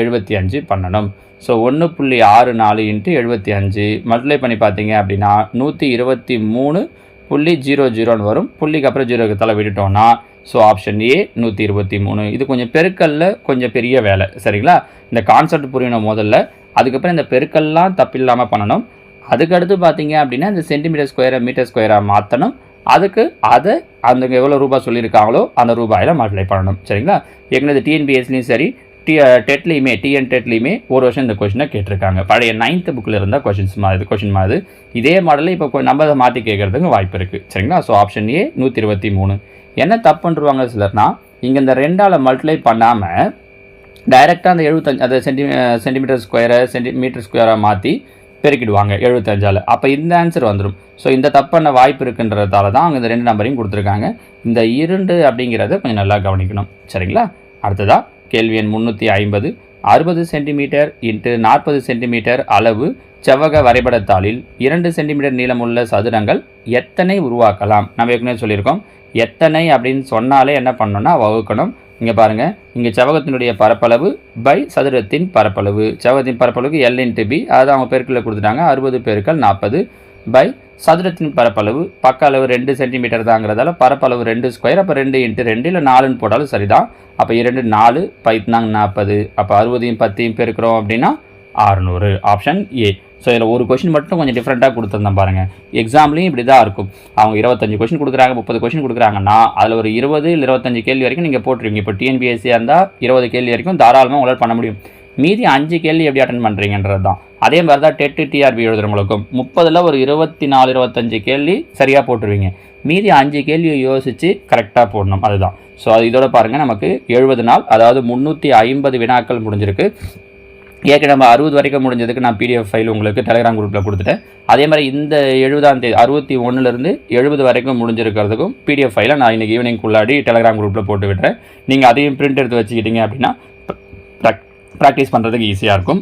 75 பண்ணணும். ஸோ 1.64 × 75 மல்டிப்ளை பண்ணி பார்த்தீங்க அப்படின்னா 123.00 வரும். புள்ளிக்கு அப்புறம் 0க்கு தலை விட்டுட்டோம்னா ஸோ ஆப்ஷன் ஏ 123. இது கொஞ்சம் பெருக்கல்ல கொஞ்சம் பெரிய வேலை. சரிங்களா? இந்த கான்செப்ட் புரியணும் முதல்ல. அதுக்கப்புறம் இந்த பெருக்கல்லாம் தப்பில்லாமல் பண்ணணும். அதுக்கடுத்து பார்த்தீங்க அப்படின்னா இந்த சென்டிமீட்டர் ஸ்கொயரை மீட்டர் ஸ்கொயராக மாற்றணும். அதுக்கு அதை அந்த எவ்வளோ ரூபாய் சொல்லியிருக்காங்களோ அந்த ரூபாயில் மல்டிப்ளை பண்ணணும். சரிங்களா? ஏற்கனவே டிஎன்பிஎஸ்லையும் சரி டிஎன் டெட்லையுமே ஒரு வருஷம் இந்த கொஷினை கேட்டிருக்காங்க. பழைய 9th புக்கில் இருந்த கொஷின் மாதிரி இதே மாடலில் இப்போ நம்ம அதை மாற்றி கேட்குறதுக்கு வாய்ப்பு இருக்குது. சரிங்களா? So option A 123. என்ன தப்பு பண்ணுவாங்க சிலர்னா, இங்கே இந்த 2ஆல் மல்டிப்ளை பண்ணாமல் டைரெக்டாக அந்த 75 அதை சென்டிமீட்டர் ஸ்கொயரை மீட்டர் ஸ்கொயராக மாற்றி பெருக்கிடுவாங்க 75ஆல். அப்போ இந்த ஆன்சர் வந்துடும். ஸோ இந்த தப்பான வாய்ப்பு இருக்குன்றதால தான் அவங்க இந்த 2 நம்பரையும் கொடுத்துருக்காங்க. இந்த 2 அப்படிங்கிறத கொஞ்சம் நல்லா கவனிக்கணும். சரிங்களா? அடுத்ததாக கேள்வி எண் 350. 60 சென்டிமீட்டர் × 40 சென்டிமீட்டர் அளவு செவ்வக வரைபடத்தாளில் 2 சென்டிமீட்டர் நீளமுள்ள சதுரங்கள் எத்தனை உருவாக்கலாம்? நம்ம ஏற்கனவே சொல்லியிருக்கோம். எத்தனை அப்படின்னு சொன்னாலே என்ன பண்ணணும்னா வகுக்கணும். இங்கே பாருங்கள், இங்கே செவ்வகத்தினுடைய பரப்பளவு பை சதுரத்தின் பரப்பளவு. செவ்வகத்தின் பரப்பளவுக்கு L × B, அதாவது அவங்க பெருக்கில் கொடுத்துட்டாங்க. 60 × 40 பை சதுரத்தின் பரப்பளவு பக்க அளவு 2 சென்டிமீட்டர் தாங்கிறதால பரப்பளவு 2 ஸ்கொயர். அப்போ 2 × 2 இல்லை 4ன்னு போட்டாலும் சரிதான். அப்போ 2 4 பைத்னாங்க 40. அப்போ 60யும் 10யும் பெருக்கிறோம் அப்படின்னா 600. Option A. ஸோ இதில் ஒரு கொஷின் மட்டும் கொஞ்சம் டிஃப்ரெண்ட்டாக கொடுத்துருந்தேன் பாருங்கள். எக்ஸாம்லேயும் இப்படி தான் இருக்கும். அவங்க 25 கொஷின் கொடுக்குறாங்க, 30 கொஷின் கொடுக்குறாங்கன்னா அதில் ஒரு 20 இல்லை 25 கேள்வி வரைக்கும் நீங்கள் போட்டுருவீங்க. இப்போ டிஎன்பிஎஸ்சியாக இருந்தால் 20 கேள்வி வரைக்கும் தாராளமாக உங்களால் பண்ண முடியும். மீதி 5 கேள்வி எப்படி அட்டன் பண்ணுறீங்கன்றது தான். அதே மாதிரி தான் டெட்டு டிஆர்பி எழுதுறவங்களுக்கும் 30ல் ஒரு 24 25 கேள்வி சரியாக போட்டுருவீங்க. மீதி 5 கேள்வியை யோசித்து கரெக்டாக போடணும். அதுதான். ஸோ அது இதோட பாருங்கள், நமக்கு 70 நாள், அதாவது 350 வினாக்கள் முடிஞ்சிருக்கு. ஏற்கனவே 60 வரைக்கும் முடிஞ்சதுக்கு நான் பிடிஎஃப் ஃபைல் உங்களுக்கு டெலிகிராம் குரூப்பில் கொடுத்துட்டேன். அதே மாதிரி இந்த 70ஆம் தேதி 61லேருந்து 70 வரைக்கும் முடிஞ்சிருக்கிறதுக்கும் பிடிஎஃப் ஃபைலை நான் இன்றைக்கி ஈவினிங்குள்ளாடி டெலிகிராம் குரூப்பில் போட்டு விட்டுறேன். நீங்கள் அதையும் பிரிண்ட் எடுத்து வச்சுக்கிட்டீங்க அப்படின்னா ப்ராக்டிஸ் பண்ணுறதுக்கு ஈஸியாக இருக்கும்.